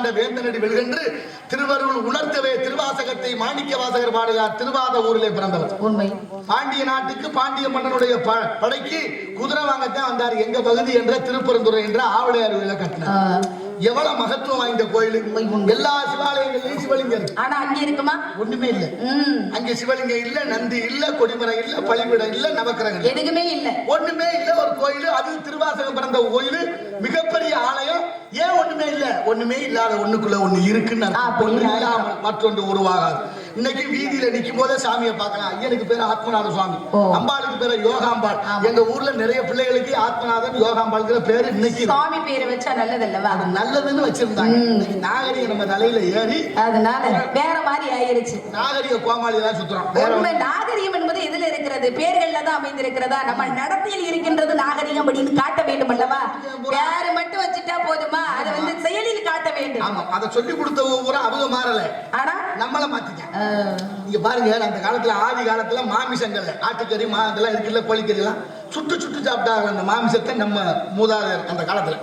திருமாண்ட வேந்தனடி வெல்கென்று திருவருள் உணர்த்தவே திருவாசகத்தை மாணிக்க வாசகர் பாடுகிறார். திருவாத ஊரிலே பிறந்தவர். உண்மை. பாண்டிய நாட்டுக்கு பாண்டிய மன்னனுடைய படைக்கு குதிரை வாங்கத்தான் வந்தார். எங்க பகுதி என்ற திருப்பரந்துரை என்ற ஆவடையார் கோயிலை கட்டினார். எவ்வளவு மகத்துவம் வாய்ந்த கோயில். எல்லா சிவாலயங்களையும் சிவலிங்கம், ஆனா அங்க இருக்குமா? ஒண்ணுமே இல்ல. அங்க சிவலிங்கம் இல்ல, நந்தி இல்ல, கொடிமரம் இல்ல, பலிபீடம் இல்ல, நவக்கிரகம் எதுவுமே இல்ல, ஒண்ணுமே இல்ல. ஒரு கோயில், அது திருவாசகம் பிறந்த கோயில், மிகப்பெரிய ஆலயம். ஏன் ஒண்ணுமே இல்ல? ஒண்ணுமே இல்லாத ஒண்ணுக்குள்ள ஒண்ணு இருக்குன்னு ஒண்ணு இல்லாமல் மற்றொன்று உருவாகாது. இன்னைக்கு வீதியில நிக்கும் போதே சாமியை பார்க்கலாம். ஐயனுக்கு பேரு ஆத்மநாத சுவாமி, அம்பாளுக்கு பேரு யோகாம்பாள். எங்க ஊர்ல நிறைய பிள்ளைகளுக்கு ஆத்மநாதன் யோகாம்பாள்ங்கிற பேரு இன்னைக்கு சுவாமி பேரை வச்சா நல்லது அல்லவா? அது நல்லதுன்னு வச்சிருந்தாங்க. நாகரிகம் நம்ம தலையில ஏறி அதனால வேற மாதிரி ஆயிருச்சு. நாகரிக கோமாளி தான் சுத்துறோம். நாகரிகம் என்பது எதுல இருக்கிறது? பேர்கள்ல தான் அமைந்திருக்கிறதா? நம்ம நடத்தையில் இருக்கின்றது நாகரிகம் அப்படின்னு காட்ட வேண்டும் அல்லவா? பேரு மட்டும் வச்சுட்டா போதுமா? அதை வந்து செயலில் காட்ட வேண்டும். ஆமா, அதை சொல்லி கொடுத்த ஊரா அவங்க மாறல, ஆனா நம்மள மாத்திக்க. நீங்க பாருங்க, அந்த காலத்துல ஆதி காலத்துல மாமிசங்கள் ஆட்டுக்கறி இதெல்லாம் இருக்குல்ல, கோழிக்கறி எல்லாம் சுட்டு சுட்டு சாப்பிட்டாங்க. அந்த மாமிசத்தை நம்ம மூதாதையர் அந்த காலத்துல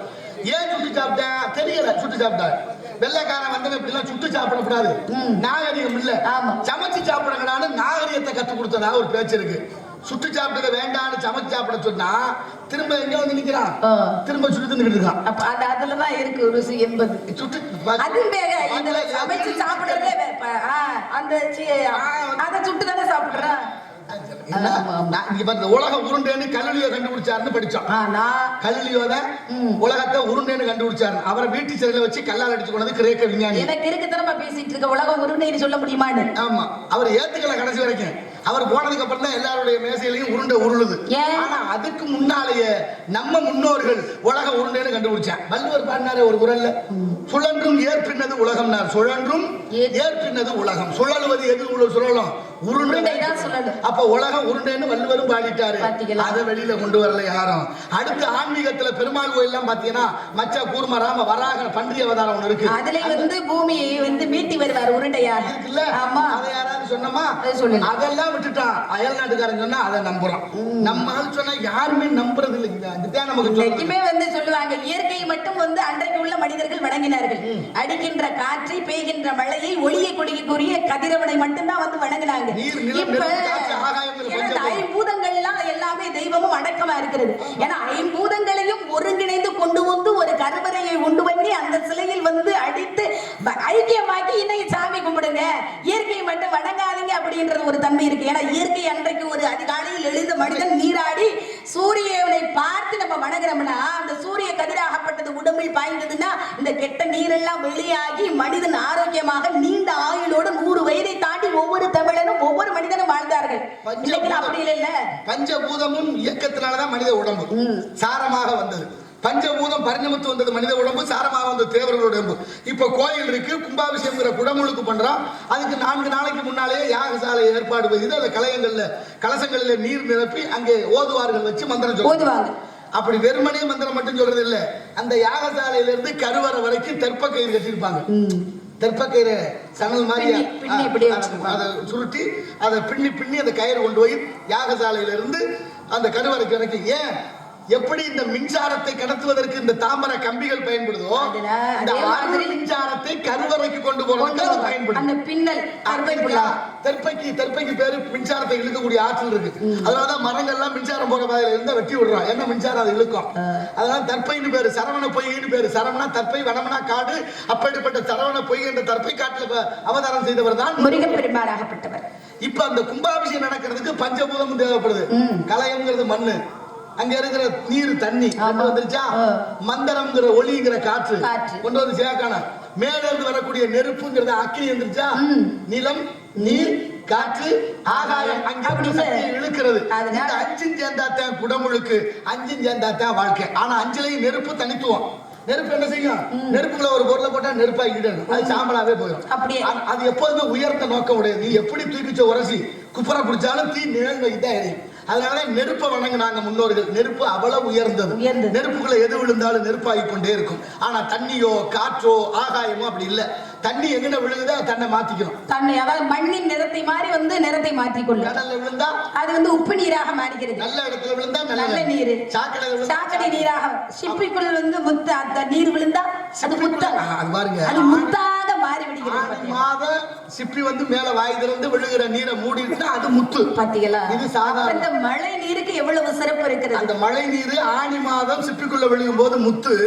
ஏன் சுட்டு சாப்பிட்டேன் தெரியல, சுட்டு சாப்பிட்டாங்க. வெள்ளைக்காரன் வந்து இப்படி எல்லாம் சுட்டு சாப்பிடக்கூடாது, நாகரிகம் இல்ல, சமைச்சு சாப்பிடங்களான்னு நாகரிகத்தை கற்றுக் கொடுத்ததா ஒரு பேச்சு இருக்கு. சுட்டு சாப்பிட்டத வேண்டான்னு சமைச்சு சாப்பிட சொன்னா திரும்ப எங்க வந்து நிக்கிறான், திரும்ப சுட்டு தின்னுட்டு இருக்கான். அப்ப அந்த அதுலதான் இருக்கு ருசி என்பது. சுட்டு அது வேற, இந்த சமைச்சு சாப்பிடுறதே அந்த அத சுட்டு தானே சாப்பிடுறான். உலக உருண்டைன்னு கலிலியோ கண்டுபிடிச்சாருன்னு படிச்சோம். கலிலியோ தான் உலகத்தை உருண்டைன்னு கண்டுபிடிச்சாரு. அவரை வீட்டு சிறையில வச்சு கல்லால் அடிச்சு கொண்டது கிரேக்க விஞ்ஞானி. எனக்கு இருக்கு தரமா பேசிட்டு இருக்க உலகம் உருண்டைன்னு சொல்ல முடியுமான்னு. ஆமா, அவர் ஏத்துக்கல கடைசி வரைக்கும். அவர் போனதுக்கு அப்புறம் தான் எல்லாருடைய மேசையிலையும் உருண்டை உருளுது. ஆனா அதுக்கு முன்னாலேயே நம்ம முன்னோர்கள் உலக உருண்டைன்னு கண்டுபிடிச்சான். வள்ளுவர் பாடினாரு ஒரு குரல்ல, சுழன்றும் ஏற்பின்னது உலகம், சுழன்றும் ஏற்பின்னது உலகம். சுழலுவது எது சுழலும்? உருண்டை தான் சுழலும். அப்ப உலகம் உருண்டைன்னு வள்ளுவரும் பாடிட்டாரு. அதை வெளியில கொண்டு வரல யாரும். அடுத்து ஆன்மீகத்துல பெருமாள் கோயில் எல்லாம் பாத்தீங்கன்னா மச்ச கூர்ம ராம வராக பன்றி அவதாரம் ஒண்ணு இருக்கு. அதுல வந்து பூமியை வந்து மீட்டி வருவார் உருண்டையா இருக்குல்ல. ஆமா, அதை யாராவது சொன்னமா? அதெல்லாம் விட்டுட்டான். அயல் நாட்டுக்காரன் சொன்னா அதை நம்புறோம். நம்ம ஆள் சொன்னா யாருமே நம்புறது இல்லைங்க. அதுதான் நமக்கு எப்பவுமே வந்து சொல்லுவாங்க, இயற்கையை மட்டும் வந்து அன்றைக்கு உள்ள மனிதர்கள் வணங்கினார்கள். அடிக்கின்ற காற்றை, பெய்கின்ற மழையை, ஒளியை கொடுக்கக்கூடிய கதிரவனை மட்டும்தான் வந்து வணங்கினாங்க. ஐம்பூதங்கள்லாம் எல்லாமே தெய்வமும் அடக்கமா இருக்கிறது. ஏன்னா ஐம்பூதங்களையும் ஒருங்கிணைந்து கொண்டு வந்து ஒரு கருவறையை உண்டு பண்ணி அந்த சிலையில் வந்து அடித்து ஐக்கியமாக்கி இன்னைக்கு சாமி கும்பிடுங்க, இயற்கையை மட்டும் வணங்காதீங்க அப்படின்றது ஒரு தன்மை இருக்கு. ஏன்னா இயற்கை அன்றைக்கு ஒரு அதிகாலையில் எழுந்த மனிதன் நீராடி சூரியனை பார்த்து நம்ம வணங்குறோம்னா, அந்த சூரிய கதிராகப்பட்டது உடம்பில் பாய்ந்ததுன்னா இந்த கெட்ட நீரெல்லாம் வெளியாகி மனிதன் ஆரோக்கியமாக நீண்ட ஆயுளோடு 100 வயதை தாண்டி ஒவ்வொரு தமிழனும் ஒவ்வொரு மனிதனும் வாழ்ந்தார்கள். அப்படி இல்ல, பஞ்சபூதமும் இயக்கத்தினாலதான் மனித உடம்பு சாரமாக வந்தது. பஞ்சபூதம் பரிணமித்து வந்தது மனித உடம்பு, சாரமாக வந்தது தேவர்களோட உடம்பு. இப்ப கோயில் இருக்கு, கும்பாபிஷேகம் குடமுழுக்கு பண்றோம். அதுக்கு 4 நாளைக்கு முன்னாலேயே யாகசாலை ஏற்பாடு செய்து அந்த கலயங்கள்ல கலசங்கள்ல நீர் நிரப்பி அங்கே ஓதுவார்கள் வச்சு மந்திரம் ஓதுவாங்க. அப்படி வெறுமனே மந்திரம் மட்டும் சொல்றது இல்ல, அந்த யாகசாலையில இருந்து கருவறை வரைக்கும் தெற்ப கயிறு கட்டியிருப்பாங்க. தெற்பக்கயிறு சணல் மாதிரி அதை சுருட்டி அதை பின்னி அந்த கயிறு கொண்டு போய் யாகசாலையில இருந்து அந்த கருவறைக்கு வரைக்கும். ஏன் எப்படி இந்த மின்சாரத்தை கடத்துவதற்கு இந்த தாமரை கம்பிகள் பயன்படுதோ, மின்சாரத்தை கருவறைக்கு கொண்டு போறதுக்கு பயன்படுது. தெற்பைக்கு பேரு மின்சாரத்தை இழுக்கக்கூடிய ஆற்றல் இருக்கு. அதனாலதான் மரங்கள்லாம் மின்சாரம் போற பாதையில இருந்தா வெட்டி விடுறோம். என்ன மின்சாரம் அது இழுக்கும். அதனால தற்பைன்னு பேரு, சரவண பொய்ன்னு பேரு. சரவணா தற்பை, வனமனா காடு. அப்படிப்பட்ட சரவண பொய் என்ற தற்பை காட்டுல அவதாரம் செய்தவர் தான் முருகப்பெருமானாகப்பட்டவர். இப்ப அந்த கும்பாபிஷேகம் நடக்கிறதுக்கு பஞ்சபூதமும் தேவைப்படுது. கலயம்ங்கிறது மண்ணு, அங்க இருக்கிற நீர் தண்ணி கொண்டு வந்துருச்சா, மந்தரம்ங்கிற ஒளிங்கிற காற்று கொண்டு வந்து சேர்க்கான, மேல இருந்து வரக்கூடிய நெருப்புங்கிறது அக்கி வந்துருச்சா, நிலம், நீர், காற்று, ஆகாயம் அங்க சக்தியை இழுக்கிறது. இந்த 5 சேர்ந்தாத்தான் குடமுழுக்கு, 5 சேர்ந்தாத்தான் வாழ்க்கை. ஆனா 5லயும் நெருப்பு தனித்துவம். நெருப்பு என்ன செய்யும்? நெருப்புல ஒரு பொருளை போட்டா நெருப்பாக்கிட்டு அது சாம்பலாவே போயிடும். அது எப்போதுமே உயர்ந்த நோக்கம் உடையது. எப்படி தூக்கிச்ச உரசி குப்புற பிடிச்சாலும் தீ நிழல் வைத்தான் எரியும். அதனாலதான் நெருப்பை வணங்குனாங்க முன்னோர்கள். நெருப்பு அவ்வளவு உயர்ந்தது. நெருப்புக்குள்ள எது விழுந்தாலும் நெருப்பாகி கொண்டே இருக்கும். ஆனா தண்ணியோ காற்றோ ஆகாயமோ அப்படி இல்லை. தண்ணி எங்கன விழுகுதோ தன்னை மாத்திக்கணும். தன்னை அதாவது மண்ணின் நிறத்தை மாறி வந்து நிறத்தை மாற்றிக்கொள்ளும். கடல்ல விழுந்தா அது வந்து உப்பு நீராக மாறுகிறது. நல்ல இடத்துல விழுந்தா நல்ல நீர். சாக்கடை நீராக சிப்பிக்குள் வந்து முத்து அந்த நீர் விழுந்தா அது முத்தம். அது பாருங்க, அது முத்தாக மாறி விடுகிறது. மாத சிப்பி வந்து மேல வாய் திறந்து விழுகிற நீரை மூடி இருந்தா அது முத்து. பாத்தீங்களா? இது சாதாரண. அந்த மழை நீருக்கு எவ்வளவு சிறப்பு இருக்கிறது. அந்த மழை நீர் ஆனி மாதம் சிப்பிக்குள்ள விழுகும் போது முத்து.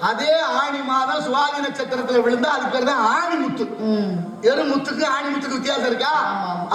அதே ஆணி மாதம் சுவாதி நட்சத்திரத்துல விழுந்தா அது பேர் தான் ஆணி முத்து. எருமுத்துக்கு ஆணி முத்துக்கு வித்தியாசம் இருக்கா?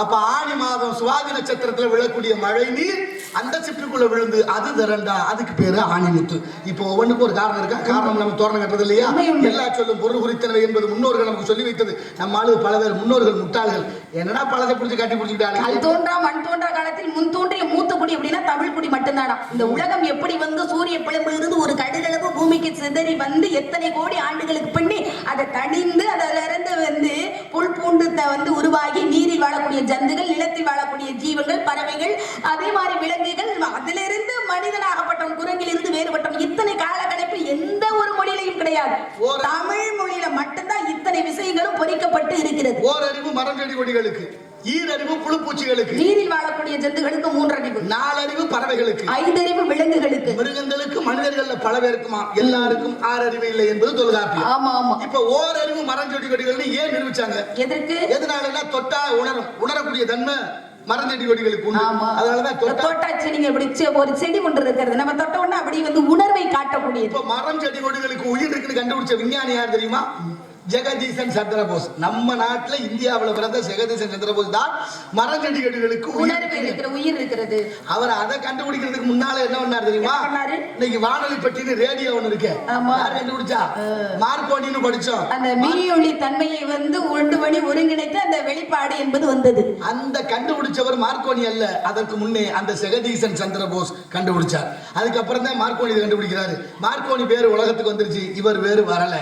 அப்ப ஆணி மாதம் சுவாதி நட்சத்திரத்துல விழக்கூடிய மழை நீர் அந்த சிப்பிக்குள்ள விழுந்து அது திரண்டா அதுக்கு பேரு ஆணி முத்து. இப்போ ஒவ்வொன்றுக்கு ஒரு காரணம் இருக்கா? காரணம் நம்ம தோரணம் கட்டுறது இல்லையா? எல்லா சொல்லும் பொருள் குறித்தனவை என்பது முன்னோர்கள் நமக்கு சொல்லி வைத்தது. நம்ம ஆளு பல பேர் முன்னோர்கள் முட்டாள்கள். என்னன்னா பழத்தை பிடிச்சி கட்டி பிடிச்சிக்கிட்டாங்க. கல் தோன்றா மண் தோன்றா காலத்தில் முன் தோன்றிய மூத்த குடி அப்படின்னா தமிழ் குடி மட்டும்தானா? இந்த உலகம் எப்படி வந்து சூரிய பிளம்பில் இருந்து ஒரு கடுகளவு பூமிக்கு சிதறி வந்து எத்தனை கோடி ஆண்டுகளுக்கு பின்னி அதை தணிந்து அதில் இருந்து வந்து புல் பூண்டு வந்து உருவாகி நீரில் வாழக்கூடிய ஜந்துகள், நிலத்தில் வாழக்கூடிய ஜீவங்கள், பறவைகள், அதே மாதிரி விலங்குகள், அதிலிருந்து மனிதனாகப்பட்டவன், குரங்கில் இருந்து வேறுபட்டவன், இத்தனை கால கணிப்பில் எந்த ஒரு மொழியிலையும் கிடையாது. தமிழ் மொழியில மட்டும்தான் இத்தனை விஷயங்களும் பொறிக்கப்பட்டு இருக்கிறது. ஓரறிவு மரம் செடி கொடிகளுக்கு, ஈரறிவு புழுப்பூச்சிகளுக்கு, நீரில் வாழக்கூடிய ஜந்துகளுக்கு 3 அறிவு, 4 அறிவு பறவைகளுக்கு, 5 அறிவு விலங்குகளுக்கு, மிருகங்களுக்கு, மனிதர்கள் பல பேருக்குமா எல்லாருக்கும் 6 அறிவு இல்லை என்பது தொல்காப்பியம். ஆமா ஆமா. இப்ப ஓரறிவு மரம் செடி கொடிகள்னு ஏன் நிரூபிச்சாங்க? எதற்கு? எதனாலன்னா தொட்டா உணரக்கூடிய தன்மை மரம் செடி கொடிகளுக்கு உண்டு. அதனாலதான் தொட்டா செடிங்க இப்படி ஒரு செடி ஒன்று இருக்கிறது, நம்ம தொட்ட உடனே அப்படி வந்து உணர்வை காட்டக்கூடியது. இப்ப மரம் செடி கொடிகளுக்கு உயிர் இருக்குன்னு கண்டுபிடிச்ச விஞ்ஞானி யார் தெரியுமா? ஜெகதீசன் சந்திரபோஸ். நம்ம நாட்டுல இந்தியாவில் பிறந்த ஜெகதீசன் சந்திரபோஸ் தான் மரம் செடி கொடிகளுக்கு உயிர் இருக்கிறது. அவர் அதை கண்டுபிடிக்கிறதுக்கு முன்னால என்ன பண்ணாரு தெரியுமா? இன்னைக்கு வானொலி பெட்டின்னு ரேடியோ ஒண்ணு இருக்கு. யார் கண்டுபிடிச்சா? மார்க்கோனின்னு படிச்சோம். அந்த மீயொலி தன்மையை வந்து ஒன்று வழி ஒருங்கிணைத்து அந்த வெளிப்பாடு என்பது வந்தது. அந்த கண்டுபிடிச்சவர் மார்க்கோனி அல்ல, அதற்கு முன்னே அந்த ஜெகதீசன் சந்திரபோஸ் கண்டுபிடிச்சார். அதுக்கப்புறம் தான் மார்க்கோனி கண்டுபிடிக்கிறாரு. மார்க்கோனி பேரு உலகத்துக்கு வந்துருச்சு, இவர் வேறு வரல.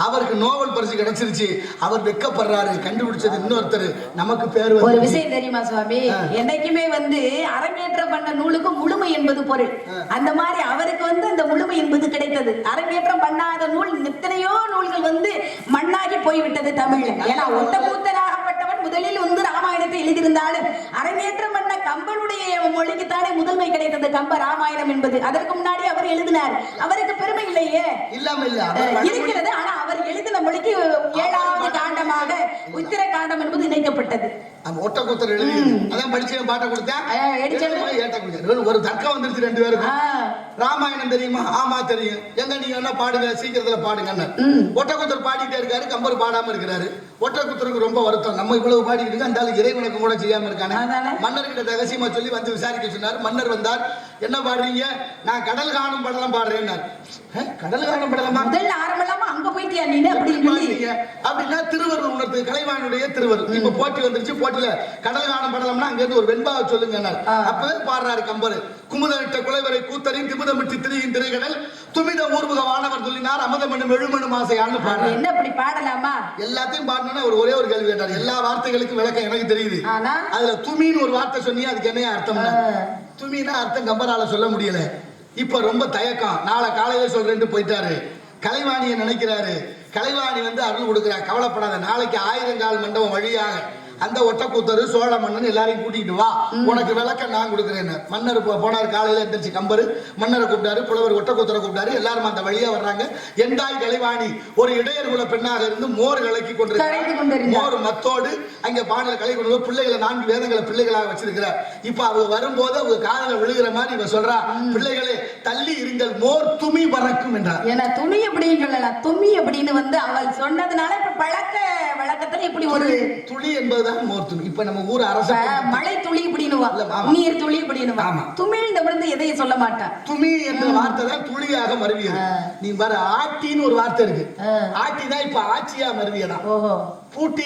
அவருக்கு நோபல் பரிசு கிடைச்சிருச்சு. அவர் வெக்கப்படுறாரு, கண்டுபிடிச்சது இன்னொருத்தர். நமக்கு பேர் ஒரு விஷயம் தெரியுமா சுவாமி? என்னைக்குமே வந்து அரங்கேற்றம் பண்ண நூலுக்கு முழுமை என்பது பொருள். அந்த மாதிரி அவருக்கு வந்து அந்த முழுமை என்பது கிடைத்தது. அரங்கேற்றம் பண்ணாத நூல் எத்தனையோ நூல்கள் வந்து மண்ணாகி போய்விட்டது தமிழ்ல. ஏன்னா ஒட்டக்கூத்தராகப்பட்டவன் முதலில் வந்து ராமாயணத்தை எழுதியிருந்தாலும் அரங்கேற்றம் பண்ண கம்பனுடைய மொழிக்குத்தானே முதன்மை கிடைத்தது கம்ப ராமாயணம் என்பது. அதற்கு முன்னாடி அவர் எழுதினார். அவருக்கு பெருமை இல்லையே? இல்லாம இல்ல இருக்கிறது. ஆனா அவர் எழுதின மொழிக்கு 7வது காண்டமாக உத்திர காண்டம் என்பது இணைக்கப்பட்டது. ஒட்டக்கூத்தர் எழுதி அதான் படிச்சு பாட்ட கொடுத்தேன். ஒரு தர்க்கம் வந்துருச்சு 2 பேருக்கும். ராமாயணம் தெரியுமா? ஆமா தெரியும். எங்க நீங்க என்ன பாடுங்க, சீக்கிரத்துல பாடுங்க. ஒட்டக்கூத்தர் பாடிட்டே இருக்காரு, கம்பர் பாடாம இருக்கிறாரு. ஒட்டக்கூத்தருக்கு ரொம்ப வருத்தம், நம்ம இவ்வளவு பாடிக்கிட்டு அந்த இறைவனுக்கு கூட செய்யாம இருக்கானே. மன்னர்கிட்ட ரகசியமா சொல்லி வந்து விசாரிக்க சொன்னார். மன்னர் வந்தார். என்ன பாடுறீங்க? நான் கடல் காணும் படலம் பாடுறேன். கடல் காணும் படலமா? முதல்ல ஆரம்பலாமா அங்க போயிட்டியா நீ? அப்படின்னா திருவருள் உணர்த்து, கலைவானுடைய திருவருள். இப்ப போட்டி வந்துருச்சு. போட்டியில கடல் காணும் படலம்னா அங்க இருந்து ஒரு வெண்பாவை சொல்லுங்க. அப்பவே பாடுறாரு கம்பர். குமுதமிட்ட குலைவரை கூத்தரின் திமுதமிட்டு திரியின் திரைகடல் துமித ஊர்முக வானவர் சொல்லினார் அமுதமனும் எழுமனும் ஆசையான்னு பாடுறாரு. என்ன அப்படி பாடலாமா? எல்லாத்தையும் பாடணும்னா ஒரே ஒரு கேள்வி கேட்டார். எல்லா வார்த்தைகளுக்கும் விளக்கம் எனக்கு தெரியுது. அதுல துமின்னு ஒரு வார்த்தை சொன்னீங்க, அதுக்கு என்ன அர்த்தம்? துமினா அர்த்தம் கம்பரால சொல்ல முடியல. இப்ப ரொம்ப தயக்கம். நாளை காலையில சொல்றேன்னு போயிட்டாரு. கலைவாணியை நினைக்கிறாரு. கலைவாணி வந்து அருள் கொடுக்கிறார். கவலைப்படாத, நாளைக்கு 1000 கால் மண்டபம் வழியாக அந்த ஒட்டக்கூத்தரு சோழ மன்னன் எல்லாரையும் கூட்டிட்டு வா, உனக்கு விளக்க நான் கொடுக்குறேன். மன்னர் போனார். காலையில எந்திரிச்சு கம்பரு மன்னரை கூப்பிட்டாரு, புலவர் ஒட்டக்கூத்தரை கூப்பிட்டாரு. எல்லாரும் அந்த வழியா வர்றாங்க. எந்தாய் கலைவாணி ஒரு இடையர் குல பெண்ணாக இருந்து மோர் கலக்கி கொண்டிருக்கிறார். மோர் மத்தோடு அங்க பாடல கலை கொண்டு பிள்ளைகளை 4 வேதங்களை பிள்ளைகளாக வச்சிருக்கிறார். இப்ப அவங்க வரும்போது அவங்க காதல விழுகிற மாதிரி இவ சொல்றா, பிள்ளைகளே தள்ளி இருங்கள், மோர் துமி பறக்கும் என்றார். ஏன்னா துணி அப்படின்னு சொல்லலாம், துமி அப்படின்னு வந்து அவள் சொன்னதுனால இப்ப பழக்க வழக்கத்துல இப்படி ஒரு துளி என்பது மோர் துளி. இப்ப நம்ம ஊர் அரச மழை துளி இப்படினுவா, நீர் துளி இப்படினுவா. துமிழ்ந்த விழுந்து எதையும் சொல்ல மாட்டான். துமி என்ற வார்த்தை தான் துளியாக மருவியது. நீ வர ஆட்டின்னு ஒரு வார்த்தை இருக்கு. ஆட்டி தான் இப்ப ஆட்சியா மருவியதான். பூட்டி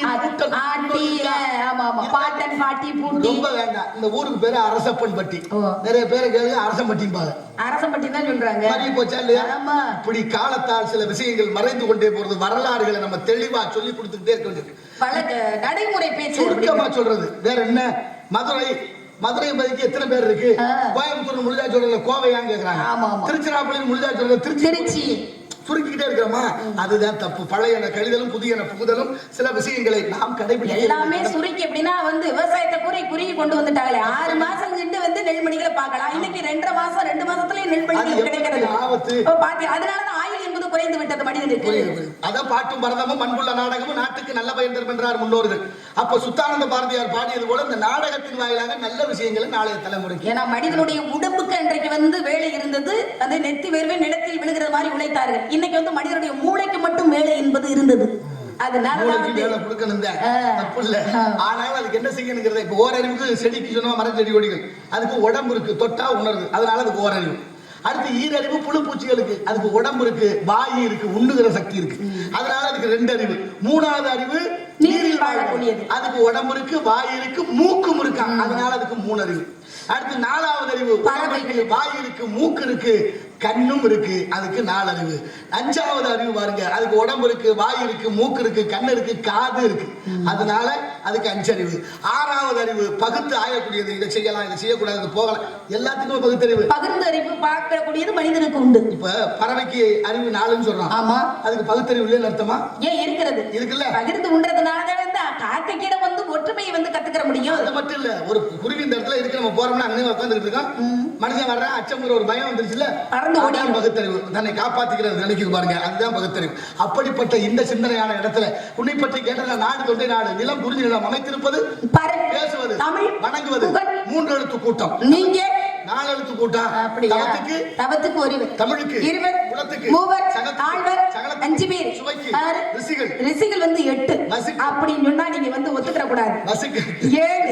பாட்டன் பாட்டி பூட்டி ரொம்ப வேண்டாம். இந்த ஊருக்கு பேரு அரசப்பன் பட்டி. நிறைய பேரு கேளுங்க அரசம்பட்டியும் பாரு. அரசம்பட்டி தான் சொல்றாங்க. மருவி போச்சா இல்லையா? இப்படி காலத்தால் சில விஷயங்கள் மறைந்து கொண்டே போறது. வரலாறுகளை நம்ம தெளிவா சொல்லி கொடுத்துக்கிட்டே இருக்க. நடைமுறை பேச்சு சுருக்கமா சொல்றது வேற என்ன? மதுரை பதிக்கு எத்தனை பேர் இருக்கு? கோயம்புத்தூர் முடிஞ்சா சொல்றதுல கோவையான்னு கேக்குறாங்க. திருச்சிராப்பள்ளி முடிஞ்சா சொல்றது திருச்சி. சுருக்கிக்கிட்டே இருக்கிறோமா, அதுதான் தப்பு. பழையன கழிதலும் புதியன புகுதலும் சில விஷயங்களை நாம் கடைபிடிக்க எல்லாமே சுருக்கி எப்படின்னா விவசாயத்தை குறுகி கொண்டு வந்துட்டாங்களே. 6 மாசம் கிட்ட நெல்மணிகளை பார்க்கலாம். இன்னைக்கு 2.5 மாசம் 2 மாசத்துல நெல்மணிகள் கிடைக்கிறது ஆபத்து. அதனாலதான் ஆயுள் என்பது குறைந்து விட்டது மனிதனுக்கு. அதான் பாட்டும் பரதமும் பண்புள்ள நாடகமும் நாட்டுக்கு நல்ல பயன் தரும் என்றார் முன்னோர்கள். அப்ப சுத்தானந்த பாரதியார் பாடியது போல இந்த நாடகத்தின் வாயிலாக நல்ல விஷயங்களை நாளைய தலைமுறைக்கு. ஏன்னா மனிதனுடைய உடம்புக்கு அன்றைக்கு வேலை இருந்தது. அந்த நெத்தி வேர்வை நிலத்தில் விழுகிற மாதிரி உழைத்தார்கள். இன்னைக்கு மனிதனுடைய மூளைக்கு மட்டும் வேலை என்பது இருந்தது. ஆனாலும் அதுக்கு என்ன செய்யணுங்கிறத இப்ப ஓரறிவுக்கு செடிக்கு சொன்னா மரம் செடி கொடிகள் அதுக்கு உடம்பு இருக்கு, தொட்டா உணர்வு, அதனால அதுக்கு ஓரறிவு. அடுத்து ஈரறிவு புழு பூச்சிகளுக்கு, அதுக்கு உடம்பு இருக்கு, வாயு இருக்கு, உண்ணுகிற சக்தி இருக்கு, அதனால அதுக்கு 2 அறிவு. 3வது அறிவு நீரில் வாழக்கூடியது, அதுக்கு உடம்பு இருக்கு, வாயு இருக்கு, மூக்கும் இருக்கா, அதனால அதுக்கு 3 அறிவு. அடுத்து 4வது அறிவு வாயு இருக்கு, மூக்கு இருக்கு, கண்ணும் இருக்கு, அதுக்கு 4 அறிவு. 5வது அறிவு பாருங்க, அதுக்கு உடம்பு இருக்கு, வாயு இருக்கு, மூக்கு இருக்கு, கண்ணு இருக்கு, காது இருக்கு, அதனால அதுக்கு 5 அறிவு. 6வது அறிவு பகுத்து ஆயக்கூடியது, இதை செய்யலாம் இதை செய்யக்கூடாது போகலாம், எல்லாத்துக்கும் பகுத்தறிவு. பகுத்து அறிவு பார்க்கக்கூடியது மனிதனுக்கு உண்டு. இப்ப பறவைக்கு அறிவு 4ன்னு சொல்றான். ஆமா, அதுக்கு பகுத்தறிவு இல்லைன்னு அர்த்தமா? ஏன் இருக்கிறது, இருக்குல்ல. பகிர்ந்து உண்றதுனால காக்கைக்கிட ஒற்றுமையை கத்துக்கிற முடியும். அது மட்டும் இல்ல, ஒரு குருவி இந்த இடத்துல இருக்கு, நம்ம போறோம்னா அங்கே உட்காந்துட்டு இருக்கோம், மனுஷன் வர்ற அச்சம்ங்கிற ஒரு பயம் வந்துருச்சுல, பகுத்தறிவு. தன்னை காப்பாத்திக்கிறது நினைக்குது பாருங்க, அதுதான் பகுத்தறிவு. அப்படிப்பட்ட இந்த சிந்தனையான இடத்துல உன்னை பற்றி கேட்ட நாடு தொண்டை நாடு நிலம் புரிஞ்சு நிலம் அமைத்திருப்பது, பேசுவது, வணங்குவது 3 எழுத்து கூட்டம். நீங்க 4 எழுத்து கூட்டம். தவத்துக்கு ஒருவர், தமிழுக்கு இருவர், குலத்துக்கு மூவர், ஆழ்வர் 5 பேர், சுவைக்கு ரிஷிகள் 8 அப்படின்னு சொன்னா நீங்க ஒத்துக்கிற கூடாது. 7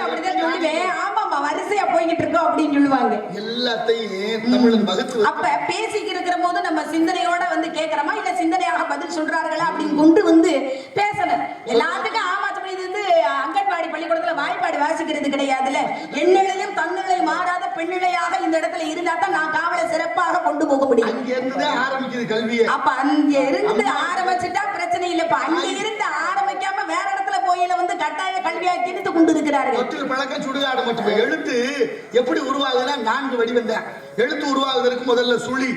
அப்படிதான் சொல்லுவேன். ஆமாமா, வரிசையா போய்கிட்டு இருக்கோம் அப்படின்னு சொல்லுவாங்க. எல்லாத்தையும் தமிழன் வகுத்து. அப்ப பேசிக்கிட்டு இருக்கிற போது நம்ம சிந்தனையோட கேட்கிறோமா இல்ல சிந்தனையாக பதில் சொல்றார்களா அப்படின்னு கொண்டு பேசணும். எல்லாத்துக்கும் ஆமா இது அங்கன்வாடி பள்ளிக்கூடத்துல வாய்ப்பாடு வாசிக்கிறது கிடையாதுல. எண்ணிலையும் தன்னிலை மாறாத பெண்ணிலையாக இந்த இடத்துல இருந்தா தான் நான் காவலை சிறப்பாக கொண்டு போக முடியும். அங்க இருந்து ஆரம்பிக்குது கல்வியே. அப்ப அங்க இருந்து ஆரம்பிச்சுட்டா பிரச்சனை இல்லப்பா. அங்க இருந்து ஆரம்பிக்காம வேற இடத்துல போயில கட்டாய கல்வியா திணித்து கொண்டு இருக்கிறார்கள். தொட்டில் பழக்கம் சுடுகாடு மட்டும். எழுத்து எப்படி உருவாகுதுன்னா 4 வடிவம். எழுத்து உருவாகுவதற்கு முதல்ல சுழி,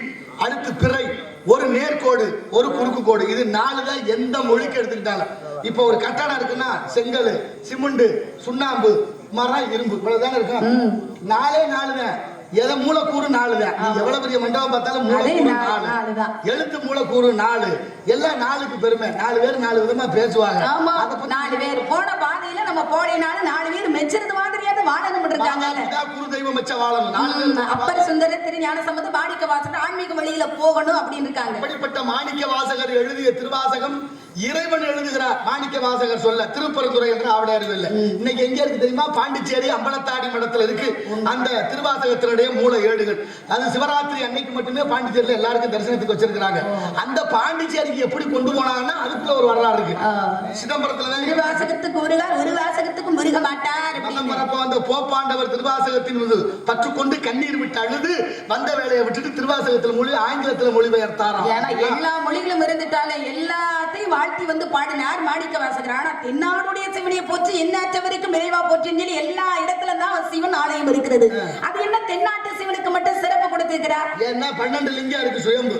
அடுத்து பிறை, ஒரு நேர்கோடு, ஒரு குறுக்கு கோடு, இது 4 தான் எந்த மொழிக்கு எடுத்துக்கிட்டாலும். இப்ப ஒரு கட்டடம் இருக்குன்னா செங்கல், சிமெண்ட், சுண்ணாம்பு, மரம், இரும்பு, இவ்வளவுதான் இருக்கும். 4 தான். எதை மூலக்கூறு 4 தான். எவ்வளவு பெரிய மண்டபம் பார்த்தாலும் மூலக்கூறு 4 தான். எழுத்து மூலக்கூறு 4. எல்லாம் 4க்கு பெருமை. 4 பேர் 4 விதமா பேசுவாங்க. 4 பேர் போன பாதையில நம்ம போடினாலும் 4 பேர் மெச்சறது மாதிரியாவது வாழணும் இருக்காங்க. குரு தெய்வம் மெச்ச வாழணும். 4 பேர் அப்பர் சுந்தர திருஞான சம்பந்த மாணிக்க வாசகர் ஆன்மீக வழியில போகணும் அப்படின்னு இருக்காங்க. அப்படிப்பட்ட மாணிக்க வாசகர் எழுதிய திருவாசகம் இறைவன் எழுதுகிறார். மாணிக்க வாசகர் சொல்ல திருப்பரந்துரை என்ற ஆவடையார் இல்ல. இன்னைக்கு எங்க இருக்கு தெரியுமா? பாண்டிச்சேரி அம்பலத்தாடி மடத்துல இருக்கு அந்த திருவாசகத்தினுடைய மூல ஏடுகள். அது சிவராத்திரி அன்னைக்கு மட்டுமே பாண்டிச்சேரியில எல்லாருக்கும் தரிசனத்துக்கு வச்சிருக்காங்க. அந்த பாண்டிச்சேரிக்கு எப்படி கொண்டு போனாங்கன்னா அதுக்குள்ள ஒரு வரலாறு இருக்கு. சிதம்பரத்துல திருவாசகத்துக்கு ஒரு வாசகத்துக்கு முருக மாட்டார். அந்த போப்பாண்டவர் திருவாசகத்தின் பற்று கொண்டு கண்ணீர் விட்டு அழுது வந்த வேலையை விட்டுட்டு திருவாசகத்துல மொழி ஆங்கிலத்துல மொழிபெயர்த்தாராம். ஏன்னா எல்லா மொழிகளும் இருந்துட்டாலே எல்லாத்தையும் வாழ்த்தி பாடினார் மாணிக்க வாசகர். ஆனா தென்னாடுடைய சிவனையை போற்றி எண்ணற்றவருக்கு விரைவா போற்றின்னு சொல்லி எல்லா இடத்துல தான் சிவன் ஆலயம் இருக்கிறது. அது என்ன தென்னாட்டு சிவனுக்கு மட்டும் சிறப்பு கொடுத்திருக்கிறார்? ஏன்னா 12 லிங்கம் இருக்கு சுயம்பு.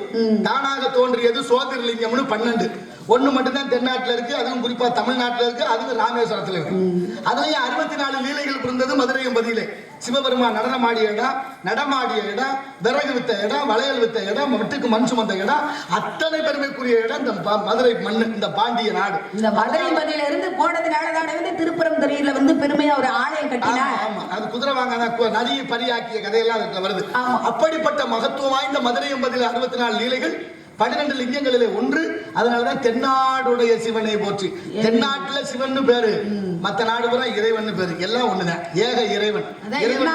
தானாக தோன்றியது சோதிர்லிங்கம்னு 12. 1 மட்டும்தான் தென்னாட்டுல இருக்கு, அதுவும் குறிப்பா தமிழ்நாட்டுல இருக்கு, அதுவும் ராமேஸ்வரத்துல இருக்கு. அதுலயும் 64 லீலைகள் இருந்தது மதுரை எம்பதியிலே. சிவபெருமான் நடனமாடிய இடம், நடமாடிய இடம், விறகு வித்த இடம், வளையல் வித்த இடம், வீட்டுக்கு மண் சுமந்த இடம், அத்தனை பெருமைக்குரிய இடம் இந்த மதுரை மண், இந்த பாண்டிய நாடு. இந்த மதுரை மதியில இருந்து போனதுனாலதான் திருப்பரந்துறையில பெருமையா ஒரு ஆலயம் கட்டினார். ஆமா, அது குதிரை வாங்க நதியை பரியாக்கிய கதையெல்லாம் அதுல வருது. அப்படிப்பட்ட மகத்துவம் வாய்ந்த மதுரை எம்பதியில 64 லீலைகள் 12 லிங்கங்களிலே 1. அதனாலதான் தென்னாடுடைய சிவனை போற்றி. தென்னாட்டுல சிவன் பேரு, மத்த நாடு பூரா இறைவன் பேரு, எல்லாம் ஒண்ணுதான், ஏக இறைவன். இறைவா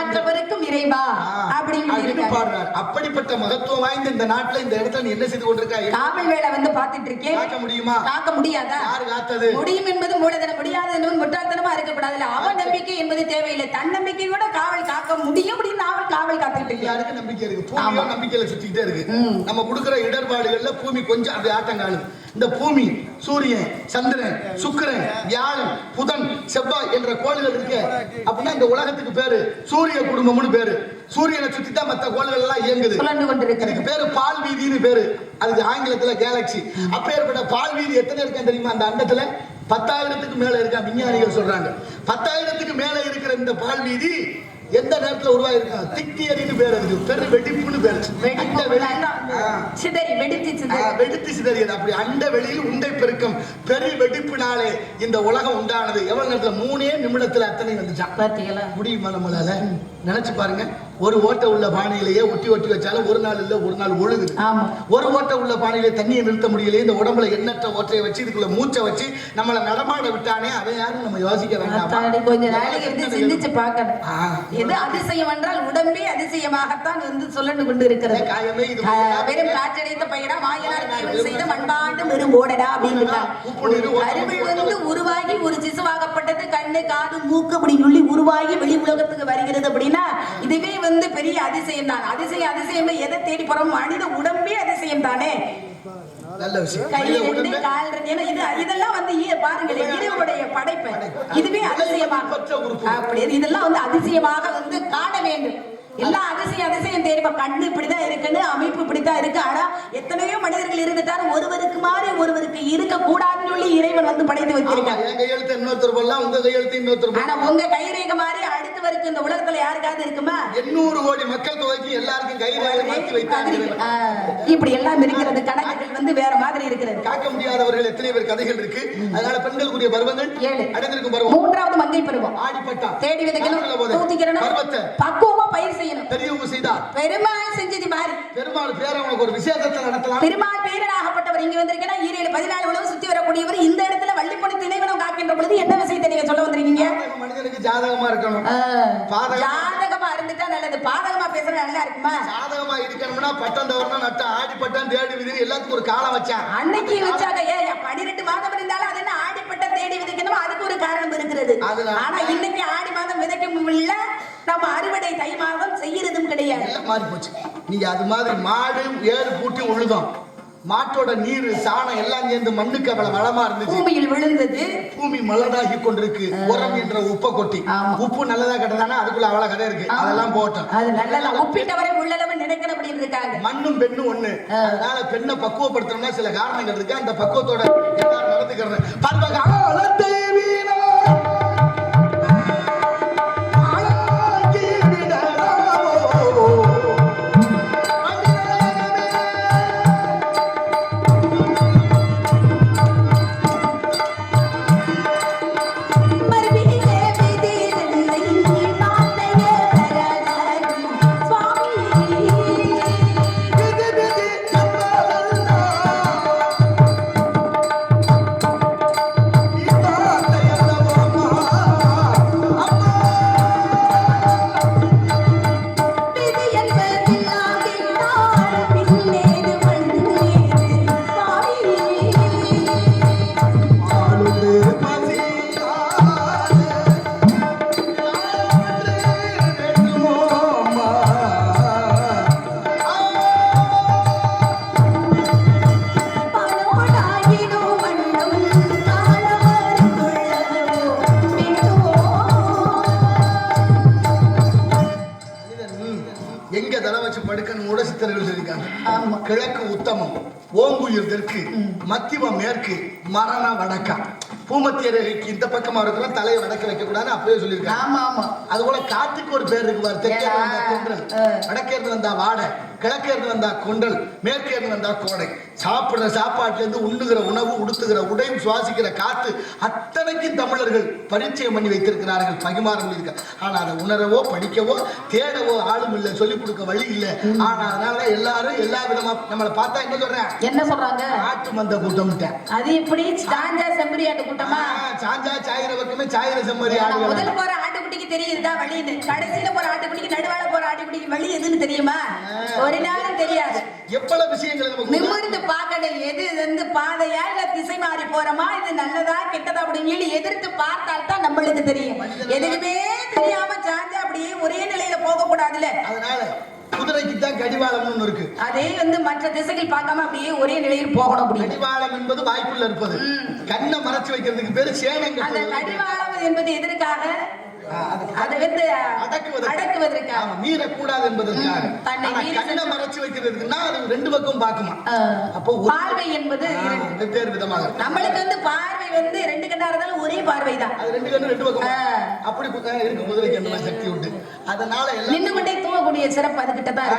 அப்படின்னு பாடுறார். அப்படிப்பட்ட மகத்துவம் வாய்ந்த இந்த நாட்டுல இந்த இடத்துல நீ என்ன செய்து கொண்டிருக்காய்? காவல் வேலை பாத்துட்டு இருக்கேன். காக்க முடியுமா? காக்க முடியாதா? யாரு காத்தது? முடியும் என்பது மூலதனம், முடியாது என்பது முட்டாள்தனமா இருக்கக்கூடாது. அவ நம்பிக்கை என்பது தேவையில்லை, தன்னம்பிக்கையோட காவல் காக்க முடியும் அப்படின்னு காவல் காத்துக்கிட்டு இருக்கு. யாருக்கு நம்பிக்கை இருக்கு? நம்பிக்கையில சுத்திக்கிட்டே இருக்கு. நம்ம கொடுக்கிற இடர்பாடு நாடுகள்ல பூமி கொஞ்சம் அப்படி ஆட்டம் காணுது. இந்த பூமி, சூரியன், சந்திரன், சுக்கிரன், வியாழன், புதன், செவ்வாய் என்ற கோள்கள் இருக்கு. அப்படின்னா இந்த உலகத்துக்கு பேரு சூரிய குடும்பம்னு பேரு. சூரியனை சுத்தி தான் மற்ற கோள்கள் எல்லாம் இயங்குது. இதுக்கு பேரு பால் வீதின்னு பேரு. அதுக்கு ஆங்கிலத்துல கேலக்சி. அப்பேற்பட்ட பால் வீதி எத்தனை இருக்கா தெரியுமா அந்த அண்டத்துல? 10,000க்கு மேல இருக்கா விஞ்ஞானிகள் சொல்றாங்க. 10,000க்கு மேல இருக்கிற இந்த பால் வீதி எந்த நேரத்துல உருவாயிருக்கா? திக்தியரின்னு பேர் இருக்கு. பெரு வெடிப்புன்னு பேரு. வெடித்து சிதறியது. அப்படி அண்ட வெளியில் உண்டை பெருக்கம் பெரு வெடிப்புனாலே இந்த உலகம் உண்டானது. எவ்வளவு நேரத்துல? 3 நிமிடத்துல அத்தனை வந்துச்சான். முடியுமா நம்மளால? நினைச்சு பாருங்க. ஒரு ஓட்டை உள்ள பானையிலேயே ஒட்டி ஒட்டி வச்சாலும் ஒரு நாள் இல்ல ஒரு நாள் ஒழுகுது. ஒரு ஓட்டை உள்ள பானையிலே தண்ணியை நிறுத்த முடியல. இந்த உடம்புல எண்ணற்ற ஓட்டையை வச்சு இதுக்குள்ள மூச்சை வச்சு நம்மள நடமாட விட்டானே, அதை யாரும் நம்ம யோசிக்க வேண்டாம். கொஞ்ச நாளைக்கு சிந்திச்சு பார்க்கணும். எது அதிசயம் என்றால் உடம்பே அதிசயமாகத்தான் வந்து சொல்லு கொண்டு இருக்கிறது. வெறும் காற்றடைத்த பயிரா மாயனார் தேவன் செய்த மண்பாண்டு வெறும் ஓடடா அப்படின்னு கருவில் வந்து உருவாகி ஒரு சிசுவாகப்பட்டது. கண்ணு, காது, மூக்கு அப்படின்னு சொல்லி உருவாகி வெளி உலகத்துக்கு வருகிறது. அப்படின்னா இதுவே வந்து பெரிய அதிசயம் தான். அதிசயம் எதை தேடி போறோம்? மனித உடம்பே அதிசயம் தானே. நல்ல விஷயம். இதெல்லாம் வந்து பாருங்களேன், இறைவனுடைய படைப்பு. இதுவே அதிசயமாக அப்படி இதெல்லாம் வந்து அதிசயமாக வந்து காண வேண்டும். எல்லாம் அதிசயம் தேடி. கண்ணு இப்படிதான் இருக்குன்னு, அமைப்பு இப்படித்தான் இருக்கு. ஆனா எத்தனையோ மனிதர்கள் இருந்துட்டாலும் ஒருவருக்கு மாதிரி ஒருவருக்கு இருக்க கூடாதுன்னு சொல்லி இறைவன் வந்து படைத்து வச்சிருக்காங்க. கையெழுத்து இன்னொருத்தர் போடலாம், உங்க கையெழுத்து இன்னொருத்தர். ஆனா உங்க கைரேகை மாதிரி அடுத்தவருக்கு இந்த உலகத்துல யாருக்காவது இருக்குமா? 800 கோடி மக்கள் தொகைக்கு எல்லாருக்கும் கைரேகை மாத்தி வைத்தாங்க. இப்படி எல்லாம் இருக்கிறது. கணக்குகள் வந்து வேற மாதிரி இருக்கிறது. காக்க முடியாதவர்கள் எத்தனை பேர் கதைகள் இருக்கு. அதனால பெண்கள் கூடிய பருவங்கள் 7 அடைந்திருக்கும் பருவம். 3வது மங்கை பருவம். ஆடிப்பட்டா தேடி விதைக்கணும், தூத்திக்கணும், பக்குவமா பயிர் செய்யணும். பெரியவங்க செய்தா பெருமாள் செஞ்சது மாதிரி. பெருமாள் பேர் அவங்களுக்கு ஒரு விசேஷத்தை நடத்தலாம். பெருமாள் பேரனாகப்பட்டவர் இங்க வந்திருக்கேன்னா ஈரேழு 14 உலகம் சுத்தி வரக்கூடியவர். இந்த இடத்துல வள்ளிப்பணி திணைவனம் காக்கின்ற பொழுது என்ன விஷயத்தை நீங்க சொல்ல வந்திருக்கீங்க? மனிதனுக்கு ஜாதகமா இருக்கணும். ஜாதகமா இருந்துட்டா நல்லது. பாதகமா பேசுறது நல்லா இருக்குமா? ஜாதகமா இருக்கணும்னா பட்டம் தவறணும், நட்ட ஆடி பட்டம் தேடி விதி எல்லாத்துக்கும் ஒரு காலம் வச்சான். அன்னைக்கு வச்சாங்க. 12 மாதம் இருந்தாலும் அது என்ன ஆடி பட்டம் தேடி விதைக்கணும், அதுக்கு ஒரு காரணம் இருக்கிறது. ஆனா இன்னைக்கு ஆடி மாதம் விதைக்க இல்ல, நம்ம அறுவடை தை மாதம் செய்யறதும் கிடையாது. மாறி போச்சு. நீங்க அது மாதிரி மாடு ஏறு பூட்டி உழுதும் மாட்டோட நீர் சாணம் எல்லாம் சேர்ந்து மண்ணுக்கு அவ்வளவு வளமா இருந்துச்சு. பூமியில் விழுந்தது. பூமி மலடாகி கொண்டிருக்கு. உரம் என்ற உப்பை கொட்டி. உப்பு நல்லதா கட்டதானா அதுக்குள்ள அவ்வளவு கதை இருக்கு. அதெல்லாம் போட்டோம். அது நல்லதா உப்பிட்டவரை உள்ளளவு நினைக்கணும் அப்படின்னு இருக்காங்க. மண்ணும் பெண்ணும் ஒண்ணு. அதனால பெண்ணை பக்குவப்படுத்தணும்னா சில காரணங்கள் இருக்கு. அந்த பக்குவத்தோட எல்லாரும் நடந்துக்கிறேன். பர்வகாலத்தை வீணா கிழக்கு உத்தமம், ஓங்குயிர் தெற்கு, மத்தியம மேற்கு, மரண வடக்கா. பூமத்திய ரேகைக்கு இந்த பக்கமா இருக்கிற தலையை வடக்க வைக்க கூடாது அப்பவே சொல்லியிருக்காங்க. அது போல காத்துக்கு ஒரு பேர் இருக்கு. தெற்கே வந்தா கொன்றல், வடக்கே இருந்து வந்தா வாடை, கிழக்கே இருந்து வந்தா கொண்டல், மேற்கே இருந்து வந்தா கோடை. சாப்பிடுற சாப்பாட்டுல இருந்து உண்ணுகிற உணவு, உடுத்துகிற உடையும், சுவாசிக்கிற காத்து அத்தனைக்கும் தமிழர்கள் பரிச்சயம் பண்ணி வைத்திருக்கிறார்கள், பகிமாறம் இருக்க. ஆனா அதை உணரவோ படிக்கவோ தேடவோ ஆளும் இல்லை, சொல்லிக் கொடுக்க வழி இல்லை. ஆனா அதனால எல்லாரும் எல்லா விதமா நம்மளை பார்த்தா என்ன சொல்றாங்க? ஆட்டு மந்த கூட்டம். அது எப்படி சாஞ்சா செம்பரி ஆட்டு கூட்டமா? சாஞ்சா சாயிர பக்கமே சாயிர செம்பரி ஆடு. முதல்ல போற ஆட்டுக்குட்டிக்கு தெரியுதா வழி? கடைசியில போற ஆட்டுக்குட்டிக்கு, நடுவால போற ஆட்டுக்குட்டிக்கு வழி எதுன்னு தெரியுமா? ஒரு நாளும் தெரியாது. எவ்வளவு விஷயங்கள் நமக்கு நிமிர்ந்து பார்க்கணும். எது வந்து பாதையா இல்ல திசை மாறி போறோமா, இது நல்லதா கெட்டதா அப்படின்னு சொல்லி எதிர்த்து பார்த்தால் தான் நம்மளுக்கு தெரியும். எதுக்குமே தெரியாம சாஞ்சா அப்படியே ஒரே நிலையில போக கூடாதுல. அதனால குதிரைக்கு தான் கடிவாளம்னு ஒண்ணு இருக்கு. அதே வந்து மற்ற திசைகள் பார்க்காம அப்படியே ஒரே நிலையில் போகணும். அப்படி கடிவாளம் என்பது வாய்ப்புள்ள இருப்பது. கண்ணை மறைச்சு வைக்கிறதுக்கு பேரு சேனங்க. அந்த கடிவாளம் என்பது எதற்காக? அதை வந்து அடக்குவதற்காக, மீறக்கூடாது என்பதற்காக. கண்ணை மறைச்சு வைக்கிறதுக்குன்னா அது ரெண்டு பக்கம் பார்க்குமா. அப்போ பார்வை என்பது வெவ்வேறு விதமாக. நம்மளுக்கு வந்து பார்வை வந்து ரெண்டு கண்ணா இருந்தாலும் ஒரே பார்வை தான். அது ரெண்டு கண்ணு ரெண்டு பக்கம் அப்படி இருக்கு குதிரைக்கு அந்த சக்தி உண்டு. அதனால எல்லாம் நின்று கொண்டே தூங்கக்கூடிய சிறப்பு அதுகிட்ட தான்.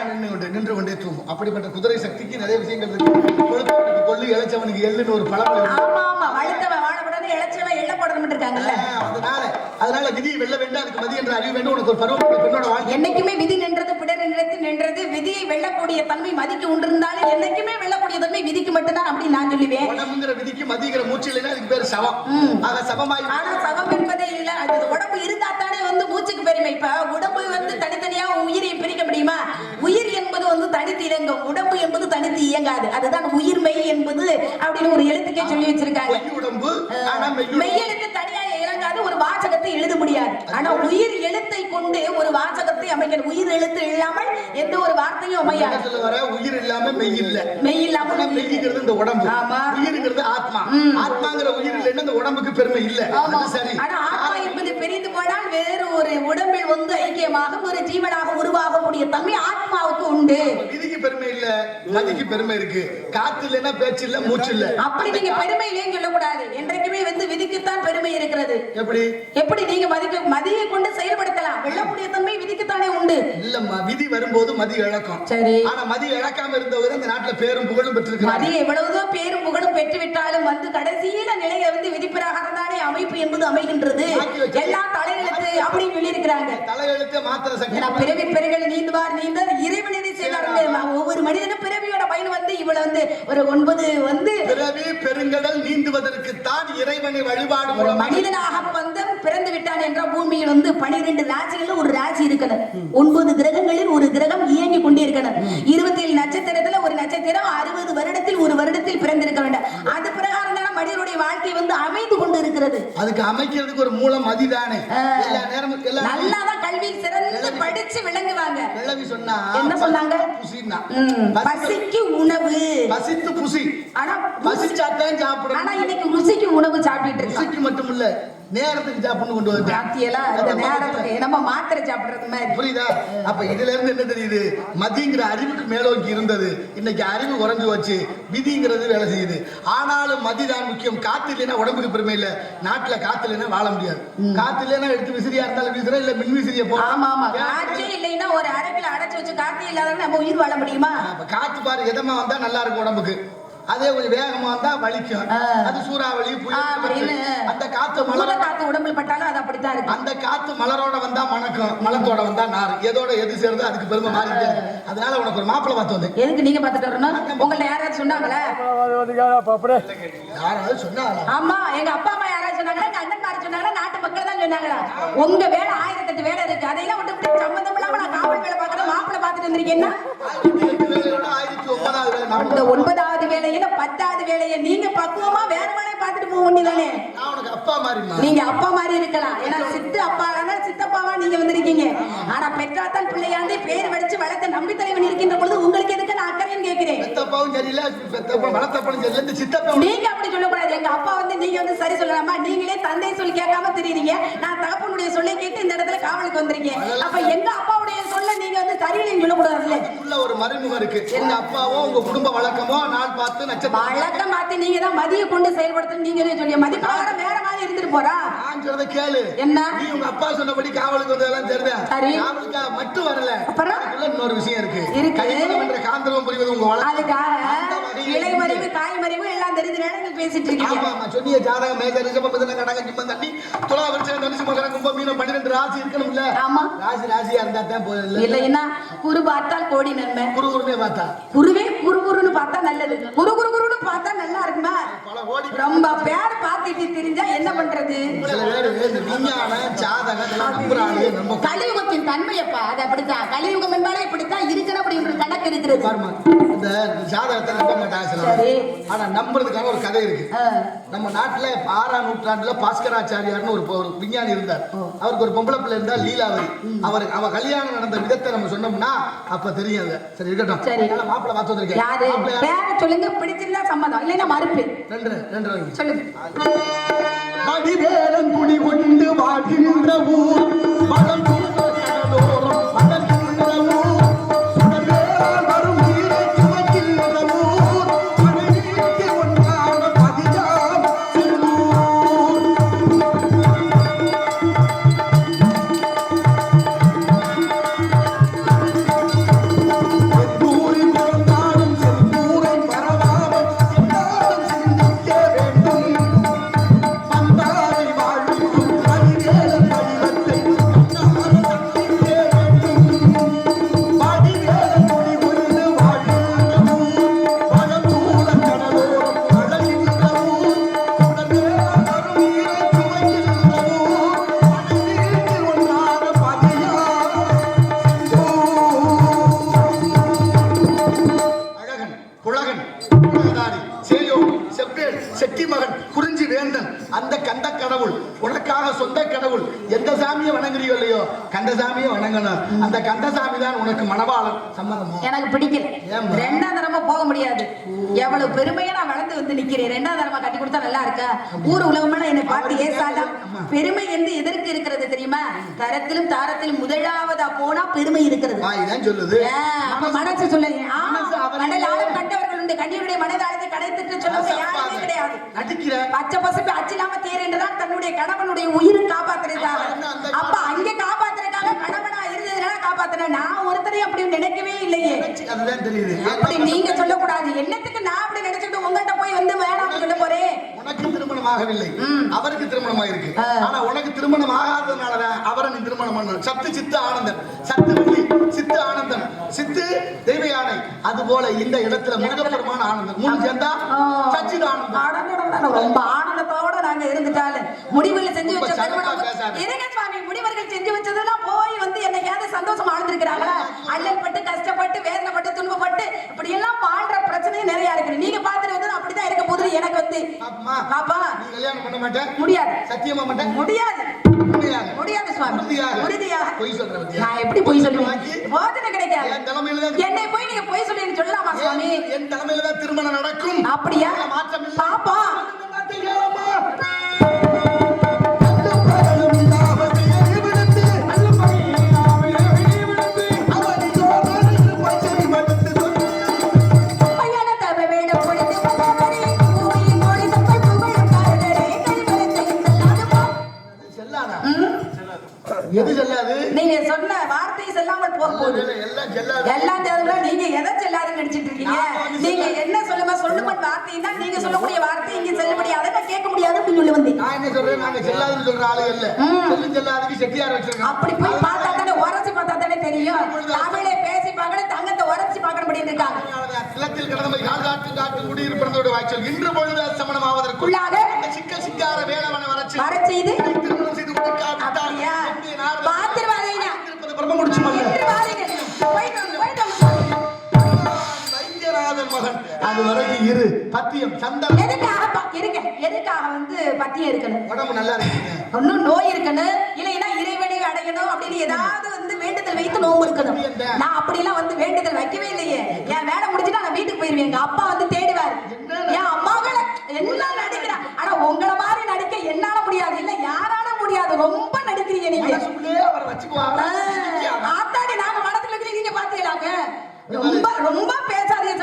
நின்று கொண்டே தூங்கும். அப்படிப்பட்ட குதிரை சக்திக்கு நிறைய விஷயங்கள் இருக்கு. கொள்ளு இளைச்சவனுக்கு எள்ளுன்னு ஒரு பழம். ஆமா ஆமா, வழுத்தவன் வாழப்படாது, இளைச்சவன் எள்ள போடணும் இருக்காங்கல்ல. அதனால விதி வெல்ல வேண்டும், அதுக்கு மதி என்ற அறிவு வேண்டும். உனக்கு ஒரு பருவம் பெண்ணோட வாழ்க்கை. என்னைக்குமே விதி நின்றது பிடர் நின்றது. விதியை வெல்லக்கூடிய தன்மை மதிக்கு ஒன்று இருந்தாலும் என்னைக்குமே வெல்லக்கூடிய தன்மை விதிக்கு மட்டும்தான் அப்படி நான் சொல்லுவேன். உடம்புங்கிற விதிக்கு மதிங்கிற மூச்சு இல்லைன்னா அதுக்கு பேரு சவம். ஆக சவமாய். ஆனா சவம் என்பதே இல்ல. அது உடம்பு இருந்தாத்தானே வந்து மூச்சுக்கு பெருமை. இப்ப உடம்பு வந்து தனித்தனியா உயிரை பிரிக்க முடியுமா? உயிர் என்பது வந்து தனித்து இயங்கும், உடம்பு என்பது தனித்து இயங்காது. அதுதான் உயிர்மெய் என்பது அப்படின்னு ஒரு எழுத்துக்கே சொல்லி வச்சிருக்காங்க. உடம்பு மெய்யெழுத்து தனியா இறங்காது, ஒரு வாசகத்தை எழுத முடியாது. ஆனா உயிர் எழுத்தை கொண்டு ஒரு வாசகத்தை அமைக்கணும். உயிர் எழுத்து இல்லாமல் எந்த ஒரு வார்த்தையும் அமையாது. உயிர் இல்லாம மெய் இல்ல, மெய் இல்லாம மெய்ங்கிறது இந்த உடம்பு, உயிர்ங்கிறது ஆத்மா. ஆத்மாங்கிற உயிர் இல்லைன்னா இந்த உடம்புக்கு பெருமை இல்ல. சரி, ஆனா ஆத்மா என்பது பிரிந்து போனால் வேறு ஒரு உடம்பில் வந்து ஐக்கியமாக ஒரு ஜீவனாக உருவாகக்கூடிய தன்மை ஆத்மாவுக்கு உண்டு. விதிக்கு பெருமை இல்ல, மதிக்கு பெருமை இருக்கு. காத்து இல்லைன்னா பேச்சு இல்ல, மூச்சு இல்ல. அப்படி நீங்க பெருமை இல்லைன்னு சொல்லக்கூடாது. என்றைக்குமே வந்து விதிக்குத்தான் பெருமை இருக்கிறது. எப்படி நீங்க மதியை கொண்டு செயல்படுத்தலாம். வெல்லக்கூடிய தன்மை விதிக்குத்தானே உண்டு. இல்லம்மா, விதி வரும்போது மதி இழக்கும். சரி, ஆனா மதி இழக்காம இருந்தவங்க இந்த நாட்டுல பேரும் புகழும் பெற்றிருக்கிறாங்க. மதி எவ்வளவுதான் பேரும் புகழும் பெற்று விட்டாலும் வந்து கடைசியில நிலையை வந்து விதி பிரகாரம் தானே அமைப்பு என்பது அமைகின்றது. எல்லாம் தலையெழுத்து அப்படின்னு சொல்லி இருக்கிறாங்க. தலையெழுத்து மாத்திர சக்தி. பிறவி பெருகள் நீந்துவார் நீந்தர் இறைவனடி செய்தார்கள். ஒவ்வொரு மனிதனும் பிறவியோட பயன் வந்து இவள வந்து ஒரு 9 வந்து பிறவி பெருங்கடல் நீந்துவதற்கு தான் இறைவனை வழிபாடு. ஒரு மனிதனாக வந்து பிறந்து விட்டான் என்ற பூமியில் வந்து 12 ராசிகள் ஒரு ராசி இருக்கிறது. 9 கிரகங்களில் ஒரு கிரகம் இயங்கி கொண்டே இருக்கிறது. 27 நட்சத்திரத்துல ஒரு நட்சத்திரம் 60 வருடத்தில் ஒரு வருடத்தில் பிறந்திருக்க வேண்டும். அது பிரகாரம் தான் மனிதனுடைய வாழ்க்கை வந்து அமைந்து கொண்டு இருக்கிறது. அதுக்கு அமைக்கிறதுக்கு ஒரு மூலம் மதிதானே. எல்லா நேரமும் நல்லாதான் கல்வி சிறந்து படிச்சு விளங்குவாங்க. கிழவி சொன்னா என்ன சொன்னாங்க? புசினா பசிக்கு உணவு, பசித்து புசி. ஆனா பசிச்சாத்தான் சாப்பிடணும். ஆனா இன்னைக்கு ருசிக்கு உணவு சாப்பிட்டு இருக்கு. ருசிக்கு மட்டும் இல்ல, நேரத்துக்கு சாப்பிடணும் கொண்டு வந்து நேரத்துக்கு நம்ம மாத்திரை சாப்பிடுறது மாதிரி. புரியுதா? அப்ப இதுல இருந்து என்ன தெரியுது? மதிங்கிற அறிவுக்கு மேலோக்கி இருந்தது, இன்னைக்கு அறிவு குறைஞ்சு வச்சு விதிங்கிறது வேலை செய்யுது. ஆனாலும் மதிதான் முக்கியம். காத்து இல்லைன்னா உடம்புக்கு பெருமை இல்ல. நாட்டுல காத்து இல்லைன்னா வாழ முடியாது. காத்து இல்லைன்னா எடுத்து விசிறியா இருந்தாலும் விசிற இல்ல மின் விசிறிய போ. ஆமா ஆமா, காற்றே இல்லைன்னா ஒரு அறைக்குள்ள அடைச்சு வச்சு காத்து இல்லாதவங்க நம்ம உயிர் வாழ முடியுமா? காத்து பாரு எதமா வந்தா நல்லா இருக்கும் உடம்புக்கு. அதே கொஞ்சம் வேகமா வந்தா வலிக்கும். அது சூறாவளி புயல். அந்த காத்து மலர் காத்து உடம்புல பட்டாலும் அது அப்படித்தான் இருக்கு. அந்த காத்து மலரோட வந்தா மணக்கும், மலத்தோட வந்தா நார். எதோட எது சேருதோ அதுக்கு பெருமை மாறிட்டே. அதனால உனக்கு ஒரு மாப்பிள்ளை பார்த்து வந்தேன். எதுக்கு நீங்க பார்த்துட்டு வரணும்? உங்கள்ட்ட யாராவது சொன்னாங்களா? யாராவது சொன்னாங்களா? ஆமா, எங்க அப்பா அம்மா யாராவது சொன்னாங்களா? எங்க அண்ணன் மாதிரி சொன்னாங்களா? நாட்டு மக்கள் தான் சொன்னாங்களா? உங்க வேலை 1008 வேலை இருக்கு. அதையெல்லாம் விட்டு சம்பந்தம் இல்லாம நான் காவல் வேலை பார்க்கறேன், மாப்பிள்ளை பார்த்துட்டு வந்திருக்கீங்கன்னா 9வது வேலையில 10வது வேலையை நீங்க பக்குவமா வேற வேலையை பார்த்துட்டு போக வேண்டியதானே? நீங்க அப்பா மாதிரி இருக்கலாம். ஏன்னா சித்து அப்பா சித்தப்பாவா நீங்க வந்திருக்கீங்க. ஆனா பெற்றாத்தான் பிள்ளையாண்டே பேர் வடிச்சு வளர்த்த நம்பி தலைவன் இருக்கின்ற பொழுது உங்களுக்கு எதுக்கு நான் அக்கறைன்னு கேட்கிறேன். நீங்க அப்படி சொல்லக்கூடாது. எங்க அப்பா வந்து நீங்க வந்து சரி சொல்லலாமா? நீங்களே தந்தை சொல்லி கேட்காம தெரியுறீங்க. நான் தகப்பனுடைய சொல்லை கேட்டு இந்த இடத்துல காவலுக்கு வந்திருக்கேன். அப்ப எங்க அப்பாவுடைய சொல்ல நீங்க வந்து சரியில்லைன்னு சொல்லக்கூடாதுல்ல. ஒரு மறைமுகம் இருக்கு. எங்க அப்பாவோ உங்க குடும்ப வழக்கமோ நாள் பார்த்து நட்சத்திரம் வழக்கம் பார்த்து நீங்க தான் மதியை கொண்டு செயல்படுத்த நீங்களே சொல்லி மதிப்பாக வேற மாதிரி இருந்துட்டு போறா. நான் சொல்றத கேளு. என்ன? நீ உங்க அப்பா சொன்னபடி காவலுக்கு வந்ததெல்லாம் தெரியுதா? சரி, காவலுக்கு மட்டும் வரல. அப்புறம் இன்னொரு விஷயம் இருக்கு. என்ற காந்தரம் புரிவது உங்க வழக்கம். அதுக்காக இலைமறைவு காய்மறைவு எல்லாம் தெரிஞ்சு நேரங்கள் பேசிட்டு இருக்கீங்க. ஆமா ஆமா, சொன்னிய ஜாதகம் மேஜர் ரிஷபம் மிதுனம் கடகம் சிம்மம் தண்ணி துலா விருச்சிகம் தனுசு மகரம் கும்பம் மீனம் 12 ராசி இருக்கணும்ல. ஆமா, ராசியா இருந்தா தான் போதும். இல்லைன்னா குரு பார்த்தால் கோடி நன்மை. குருகுருனே பார்த்தா குருன்னு பார்த்தா நல்லது. குருன்னு பார்த்தா நல்லா இருக்குமா? ரொம்ப பேர் பார்த்துட்டு தெரிஞ்சா என்ன பண்றது? சில பேர் விஞ்ஞான ஜாதகம் கலியுகத்தின் தன்மையப்பா அது அப்படித்தான். கலியுகம் என்பாலே இப்படித்தான் இருக்கணும் அப்படின்ற கணக்கு இருக்கிறது. இந்த ஜாதகத்தை நம்ப மாட்டாங்க, ஆனா நம்புறதுக்கான ஒரு கதை இருக்கு. நம்ம நாட்டுல 6ஆம் நூற்றாண்டுல பாஸ்கராச்சாரியார்னு ஒரு விஞ்ஞானி இருந்தார். அவருக்கு ஒரு பொம்பளை பிள்ளை இருந்தா லீலாவதி. அவ கல்யாணம் நடந்த விதத்தை நம்ம சொன்னோம்னா அப்ப தெரியும். சரி இருக்கட்டும். சரி மாப்பிள்ளை பார்த்து வந்திருக்கேன். சொல்லுங்க, பிடிச்சிருந்தா சம்மதம், இல்லைன்னா மறுப்பு. ரெண்டு சொல்லுங்க. மடிவேலன் குடி கொண்டு வாழ்கின்ற ஊர் மலம் அந்த கந்தசாமி தான் உனக்கு மணவாளன். சம்மதமா? எனக்கு பிடிக்கல. 2ஆம் தரமா போக முடியாது. எவ்வளவு பெருமையா நான் வளர்ந்து வந்து நிக்கிறேன். 2ஆம் தரமா கட்டி கொடுத்தா நல்லா இருக்கா? ஊர் உலகமெல்லாம் என்னை பார்த்து ஏசாதான். பெருமை என்று எதற்கு இருக்கிறது தெரியுமா? தரத்திலும் தாரத்திலும் முதலாவதா போனா பெருமை இருக்கிறது. சொல்லுது மனசு சொல்ல கடலாலும் கண்டவர்கள் உண்டு. கண்ணியுடைய மனதாளத்தை கடைத்திட்டு சொல்லுவது யாருமே கிடையாது. பச்சை பசுப்பு அச்சிலாம தேர் என்றுதான் தன்னுடைய கணவனுடைய உயிரை காப்பாத்துறதுக்காக. அப்ப அங்கே காப்பாத்துறதுக்காக கணவனா இருந்ததுனால காப்பாத்துறேன். நான் ஒருத்தரையும் அப்படி நினைக்கவே இல்லையே. அப்படி நீங்க சொல்லக்கூடாது. என்னத்துக்கு நான் அப்படி நினைச்சிட்டு உங்கள்கிட்ட போய் வந்து வேணாம்னு சொல்ல போறேன். உனக்கு திருமணம் ஆகவில்லை, அவருக்கு திருமணம் ஆயிருக்கு. ஆனா உனக்கு திருமணம் ஆகாததுனாலதான் அவரை நீ திருமணம் பண்ண. சத்து சித்து ஆனந்தன், சத்து வள்ளி சித்து ஆனந்தன், சித்து தெய்வ யானை. அது போல இந்த இடத்துல முருகப்பெருமான ஆனந்தன் 3 சேர்ந்தா சச்சித் ஆனந்தன். ரொம்ப ஆனந்தத்தோட நாங்க இருந்துட்டாலும் முடிவுல செஞ்சு வச்ச இருங்க சுவாமி. முடிவர்கள் செஞ்சு வச்சதெல்லாம் போய் வந்து என்னைக்காவது சந்தோஷமா ஆழ்ந்திருக்கிறாங்களா? அல்லல் பட்டு கஷ்டப்பட்டு வேதனைப்பட்டு துன்பப்பட்டு இப்படி எல்லாம் வாழ்ற பிரச்சனையும் நிறைய இருக்கு. நீங்க பாத்துட்டு வந்து அப்படிதான் இருக்க போது. எனக்கு வந்து பாப்பா நீ கல்யாணம் பண்ண மாட்டேன். முடியாது. சத்தியமா மாட்டேன். முடியாது. முடியாது சுவாமி. உறுதியாக பொய் சொல்றேன். நான் எப்படி பொய் சொல்லுவேன்? போதனை கிடைக்காது. என் தலைமையில என்னை போய் நீங்க பொய் சொல்லி சொல்லலாமா சுவாமி? என் தலைமையில தான் திருமணம் நடக்கும். அப்படியா? மாற்றம் இல்லை. பாப்பா எது செல்லாது? நீங்க சொன்ன வார்த்தை செல்லாமல் போகுது. எல்லாம் செல்லாது. நீங்க எதை செல்லாதுன்னு நினைச்சிட்டு இருக்கீங்க? நீங்க என்ன சொல்லுமா வார்த்தைன்னா நீங்க சொல்லக்கூடிய வார்த்தை இங்க செல்லுபடி. அதை கேட்க முடியாது அப்படின்னு சொல்லி வந்து நான் என்ன சொல்றேன்? நாங்க செல்லாதுன்னு சொல்ற ஆளு இல்ல. செல்லாதுக்கு செட்டியார் வச்சிருக்கோம். அப்படி போய் பார்த்தா தானே, உரசி பார்த்தா தானே தெரியும். தமிழே பேசி பார்க்கணும், தங்கத்தை உரசி பார்க்கணும் அப்படி இருக்காங்க. நிலத்தில் கடந்த காட்டு குடியிருப்பதோடு வாய்ச்சல் இன்று பொழுது சமணம் ஆவதற்குள்ளாக சிக்கல் சிங்கார வேளவன வர செய்து திருமணம் செய்து அப்படியா? பாத்திரவாதீனா பிரம்ம முடிச்சு வைத்தியநாதன் மகன். அது வரைக்கும் இரு பத்தியம் சந்தனம். எதுக்காக வந்து பத்தியம் இருக்கணும்? உடம்பு நல்லா இருக்குங்க. ஒன்னும் நோய் இருக்கணும், இல்லைன்னா இறைவனை அடையணும் அப்படின்னு ஏதாவது வந்து வேண்டுதல் வைத்து நோம்பு இருக்கணும். நான் அப்படியெல்லாம் வந்து வேண்டுதல் வைக்கவே இல்லையே. என் வேலை முடிச்சுட்டு நான் வீட்டுக்கு போயிருவேன். எங்க அப்பா வந்து தேடுவார். என் அம்மாக்களை எல்லாம் நடிக்கிறேன். ஆனா உங்களை மாதிரி நடிக்க என்னால முடியாது. இல்ல யாரால முடியாது. ரொம்ப நடிக்கிறீங்க நீங்க. அவரை வச்சுக்குவாங்க. ஆத்தாடி நாம மனசுல இருக்கிறீங்க. நீங்க பாத்தீங்களாங்க. ரொம்ப ரொம்ப பேசாதீங்க.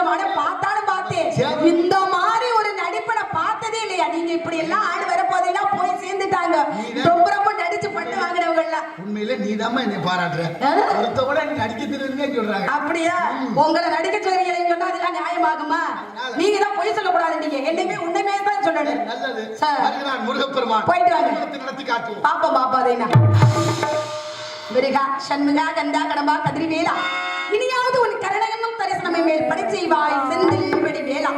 பார்த்தாலும் பார்த்தேன். இந்த மாதிரி ஒரு நடிப்பனை பார்த்ததே இல்லையா? நீங்க இப்படி எல்லாம் ஆடு வர போதெல்லாம் போய் சேர்ந்துட்டாங்க. ரொம்ப ரொம்ப நடிச்சு பட்டு வாங்கினவங்க எல்லாம். உண்மையிலே நீதாம்மா என்னை பாராட்டுற. ஒருத்தவட நீ நடிக்க தெரியுதுன்னு சொல்றாங்க. அப்படியா? உங்களை நடிக்க சொல்றீங்கன்னு சொன்னா அதெல்லாம் நியாயமாகுமா? நீங்க தான் பொய் சொல்லக்கூடாது. நீங்க என்னையுமே உண்மையே தான் சொல்லணும். நல்லது. நான் முருகப்பெருமான் போயிட்டு வாங்க. நடத்தி காட்டுவோம். பாப்பா அதேனா முருகா சண்முகா கந்தா கடம்பா கதிரிவேலா இனியாவது உன் கரணகமும் தரிசனமை மேல் படை செய்வாய் செந்தில் வெடி வேலா.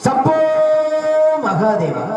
சம்போ மகாதேவா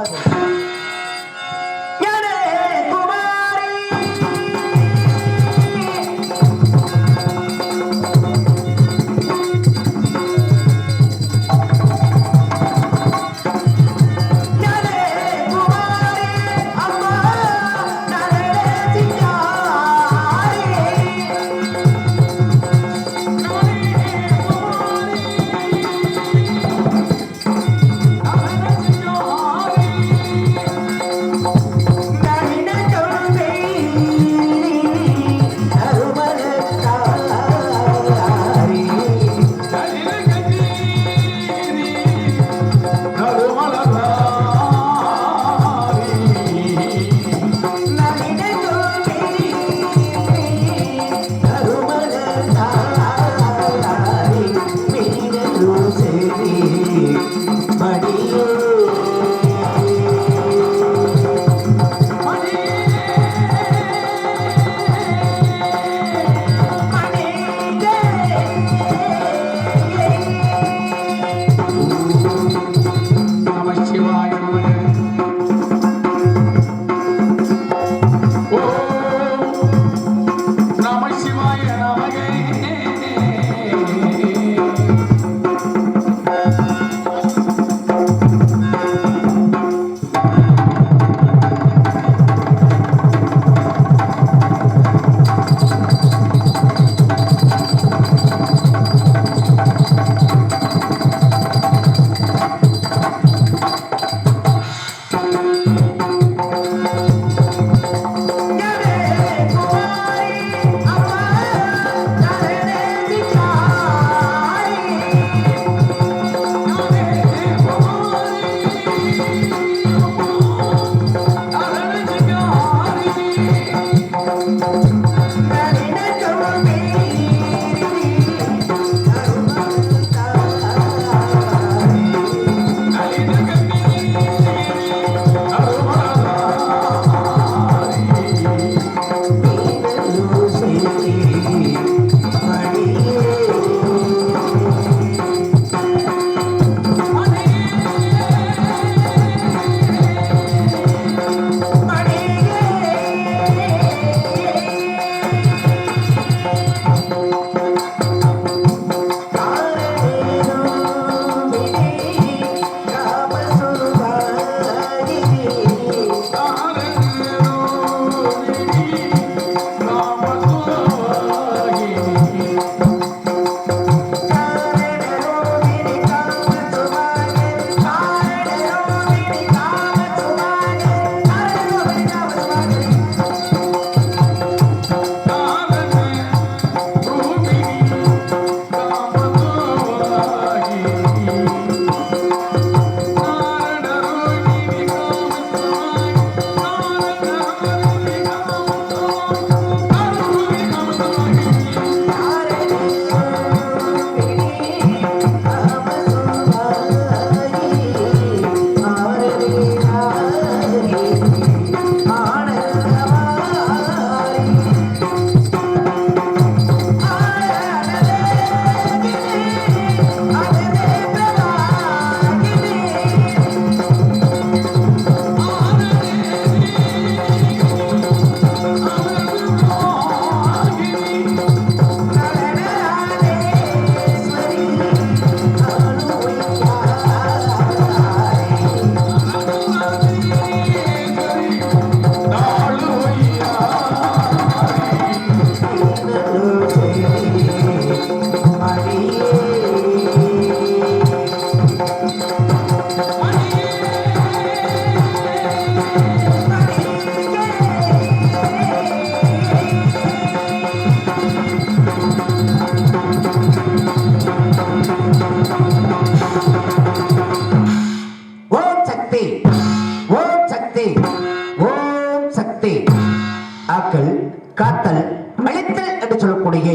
காத்தல் அழித்தல் என்று சொல்லக்கூடிய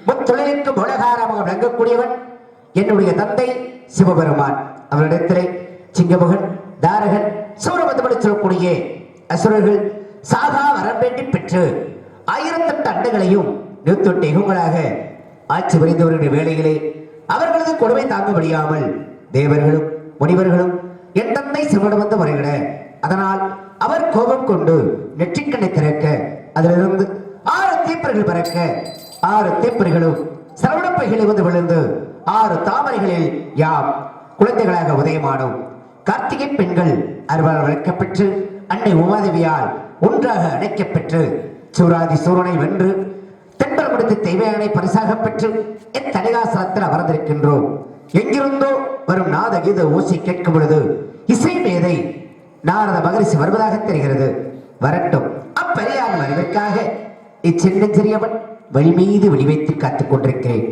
முத்தொழிலுக்கு மூலகாரமாக விளங்கக்கூடியவன் என்னுடைய தந்தை சிவபெருமான். அவரிடத்திலே சிங்கமுகன், தாரகன், சூரபதமன் சொல்லக்கூடிய அசுரர்கள் சாகா வரம் வேண்டி பெற்று 1008 ஆண்டுகளையும் 108 யுகங்களாக ஆட்சி புரிந்தவர்களுடைய வேளையிலே அவர்களது கொடுமை தாங்க முடியாமல் தேவர்களும் முனிவர்களும் என் தந்தை சிவனிடம் வந்து வருகிற அதனால் அவர் கோபம் கொண்டு நெற்றிக்கண்ணை திறக்க அதிலிருந்து 6 தீப்பறிகள் பறக்க 6 தீப்பறிகளும் சரவணப்பைகளை வந்து விழுந்து 6 தாமரைகளில் யாம் குழந்தைகளாக உதயமானோம். கார்த்திகை பெண்கள் அறுவால் வளர்க்கப்பெற்று அன்னை உமாதேவியால் ஒன்றாக அணைக்கப்பெற்று சூராதி சூரனை வென்று தென்பல் முடித்து தெய்வயானை பரிசாக பெற்று என் தனிகாசனத்தில் அமர்ந்திருக்கின்றோம். எங்கிருந்தோ வரும் நாத கீத ஓசை கேட்கும் பொழுது இசை மேதை நாரத மகரிஷி வருவதாக தெரிகிறது. வரட்டும், அப்பெரியார் வருவதற்காக இச்சின்னஞ்சிறியவன் வழி மீது விழி வைத்து காத்துக் கொண்டிருக்கிறேன்.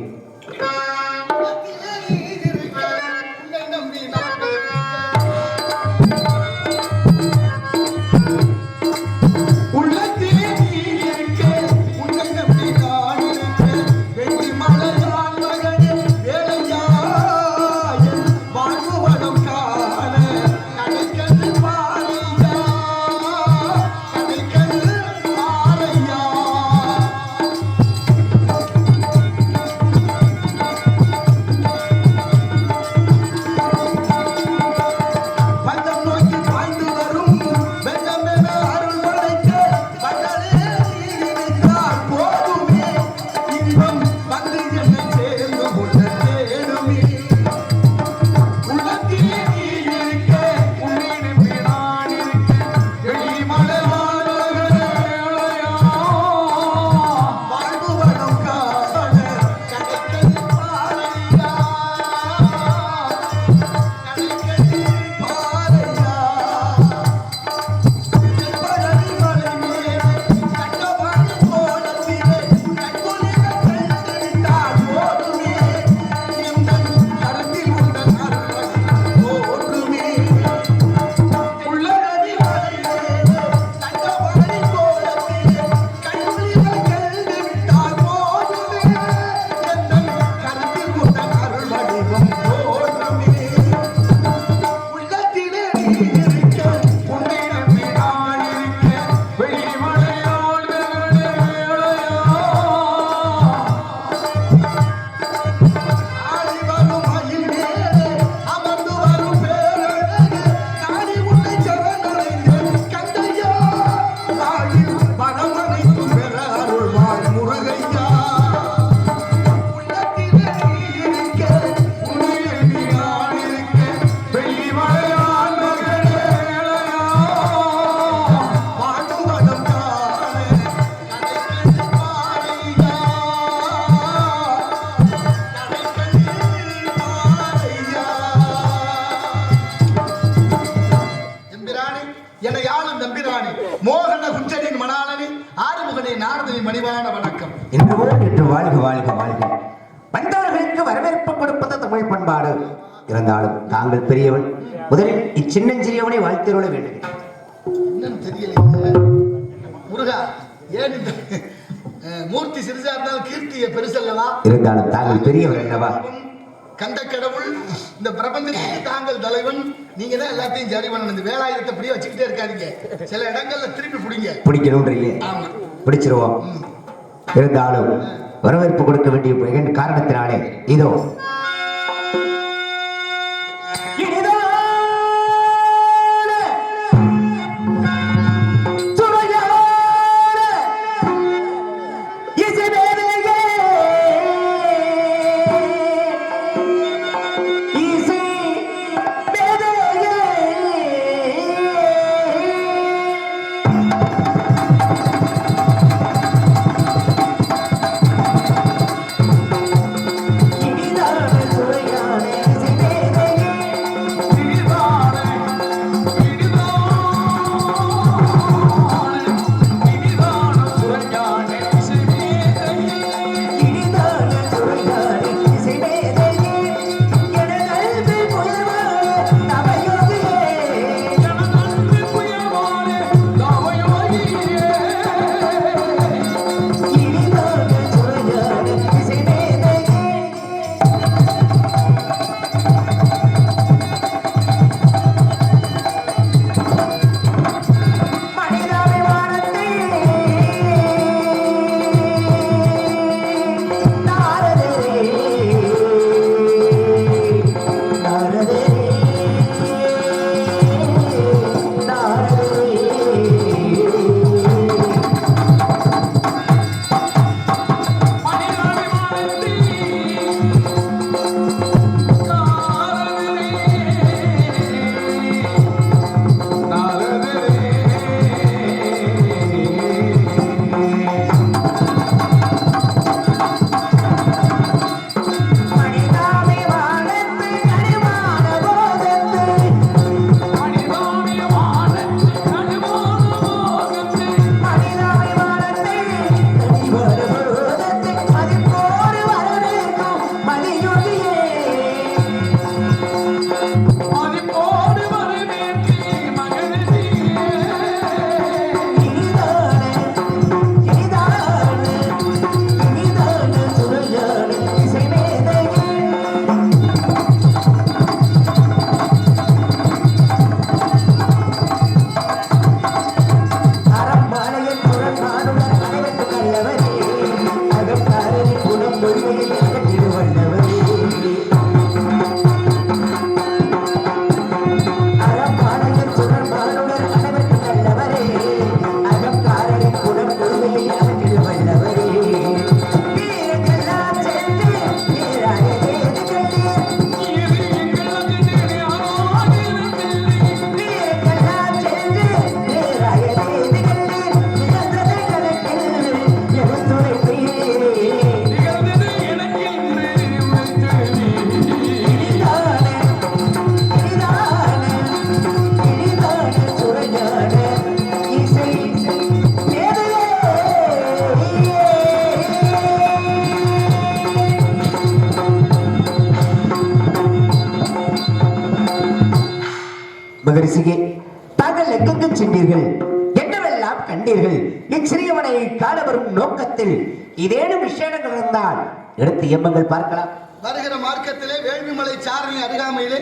மணிவான வணக்கம். என்று வாழ்க வாழ்க வாழ்க. வந்தவர்களுக்கு வரவேற்பு கொடுப்பது தமிழ் பண்பாடு. இருந்தாலும் தாங்கள் பெரியவன், முதலில் இச்சின்னஞ்சிறியவனை வாழ்த்திருள வேண்டும். என்னன்னு தெரியல முருகா, ஏன் இந்த மூர்த்தி சிறிதா இருந்தாலும் கீர்த்திய பெருசல்லவா? இருந்தாலும் தாங்கள் பெரியவர் அல்லவா? கண்ட கடவுள், இந்த பிரபஞ்சத்துக்கு தாங்கள் தலைவன். நீங்க தான் எல்லாத்தையும் சரி பண்ணணும். இந்த வேலாயுதத்தை அப்படியே வச்சுக்கிட்டே இருக்காதீங்க. சில இடங்கள்ல திருப்பி பிடிக்கணும்ன்றீங்க. ஆமா, பிடிச்சிருவோம். இருந்தாலும் வரவேற்பு கொடுக்க வேண்டிய காரணத்தினாலே இதோ நீங்கள் எங்கெங்கு சென்றீர்கள், என்னவெல்லாம் கண்டீர்கள், இச்சிறியவனை காண வரும் நோக்கத்தில் இதேனும் விஷயங்கள் இருந்தால் எடுத்து எம்மங்கள் பார்க்கலாம். வருகிற மார்க்கத்திலே வேள்விமலை சாரணி அருகாமையிலே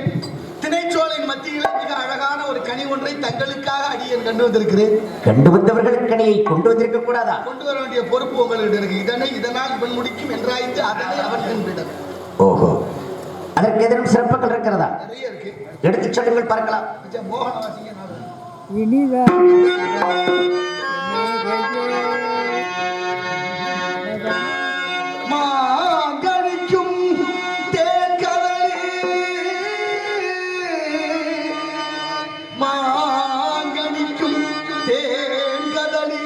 திணைச்சோலையின் மத்தியிலே மிக அழகான ஒரு கனி ஒன்றை தங்களுக்காக அடியேன் கண்டு வந்திருக்கிறேன். கண்டு வந்தவர்கள் கனியை கொண்டு வந்திருக்க கூடாதா? கொண்டு வர வேண்டிய பொறுப்பு உங்களுக்கு இருக்கு. இதனால் இவன் முடிக்கும் என்றாய்ந்து அதனை அவன் கண்டிடம். ஓஹோ, அதற்கு எதிரும் சிறப்புகள் இருக்கிறதா? நிறைய இருக்கு, எடுத்து சொல்லுங்கள் பார்க்கலாம். மோகன வாசிங்க. மாங்கனிக்கும் தேன்கதலி, மாங்கனிக்கும் தேன்கதலி,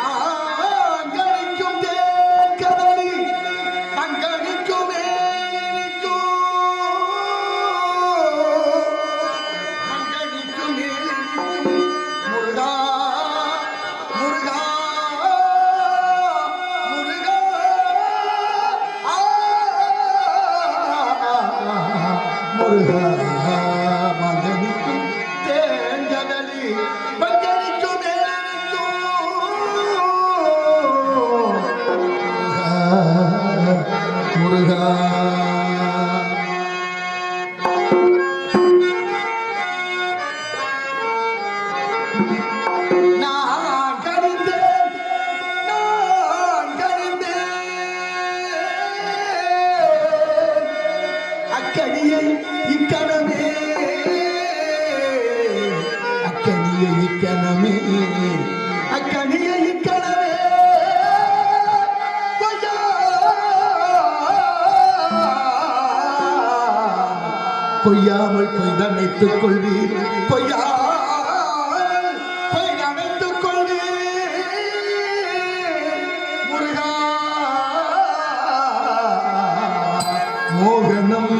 மாங்கனிக்கும் தேன்கதலி, மங்கனிக்கும் மேனிக்கும், மங்கனிக்கும் மேனிக்கும், முருகா முருகா முருகா, முருகா மங்கனிக்கும் தேன்கதலி, மங்கனிக்கும் மேனிக்கும், முருகா. நான் கனிந்தேன், நான் கனிந்தேன், அக்கனியை இக்கணமே, அக்கனியை இக்கணமே, அக்கனியை இக்கணமே, கொய்யா, கொய்யாமல் கொய்தனைத்துக் கொள்வீர், கொய்யாமல் கொய்தனைத்துக் கொள்வீர், முருகா. மோகனம்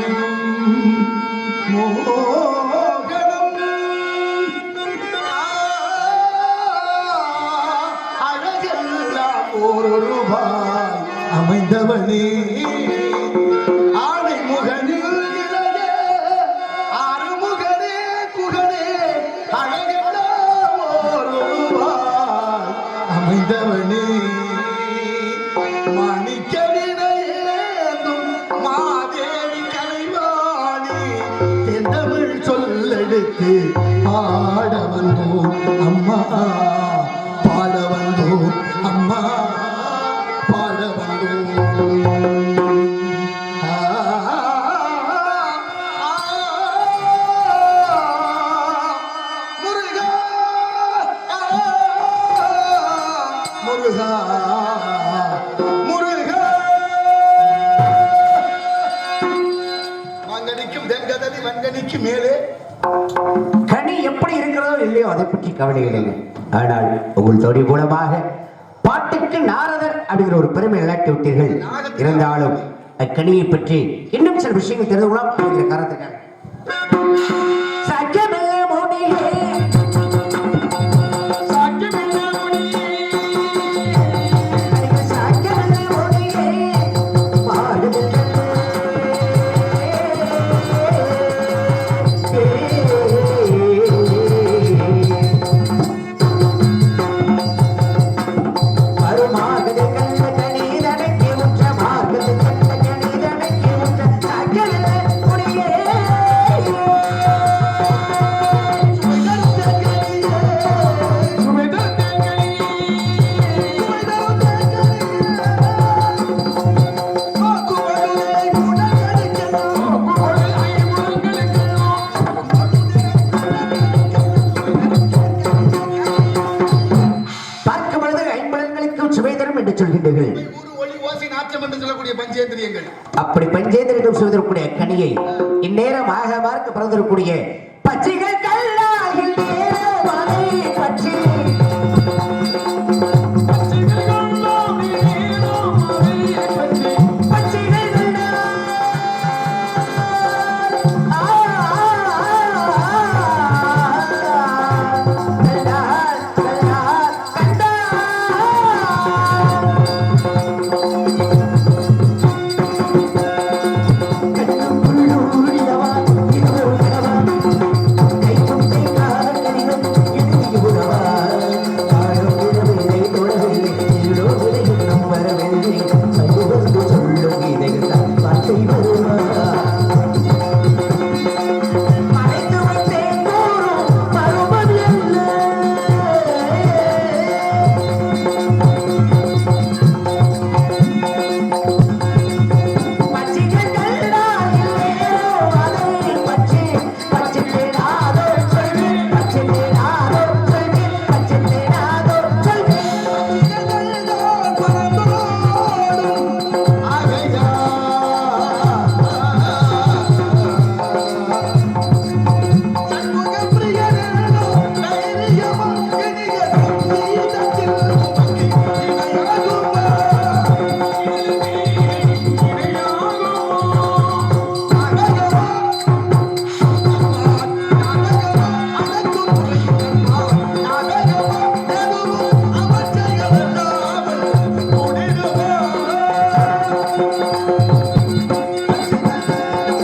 மோகனம், அழகெல்லாம் ஓரொருவாய் அமைந்தவனே, ஆனை முகனில் இளைய ஆறுமுகனே குகனே, அழகெல்லாம் ஓரொருவாய் அமைந்தவனே, மாணிக்கவினையேந்தும் மாதேவி கலைவாணி, தென்தமிழ் சொல்லெடுத்து ஆட வந்தோம் அம்மா, பாட வந்தோம் அம்மா, பாட வந்தோம். முருகா முருகா முருகா. மங்கனிக்கும் தென்கதலி, மங்கனிக்கு மேலே. கனி எப்படி இருக்கிறதோ இல்லையோ அதை பற்றி கவலை இல்லை. ஆனால் உங்கள் தோழி மூலமாக பாட்டுக்கு நாரதர் அப்படிங்கிற ஒரு பெருமை இழக்கி விட்டீர்கள். இருந்தாலும் அக்கனியை பற்றி இன்னும் சில விஷயங்கள் தெரிந்து கொள்ளலாம் அப்படிங்கிற காரணத்துக்காக சக்கியமெல்ல மோடியே, சக்கியமெல்ல மோடியே, சக்கியமெல்ல மோடியே, பாடுதல் அப்படி பஞ்சேந்திரம் சொல்வதற்குரிய கனியை இந்நேரம் ஆக மார்க்க பிறந்திருக்கூடிய பச்சைகள் கல்லாகில் நேரமலை பற்றி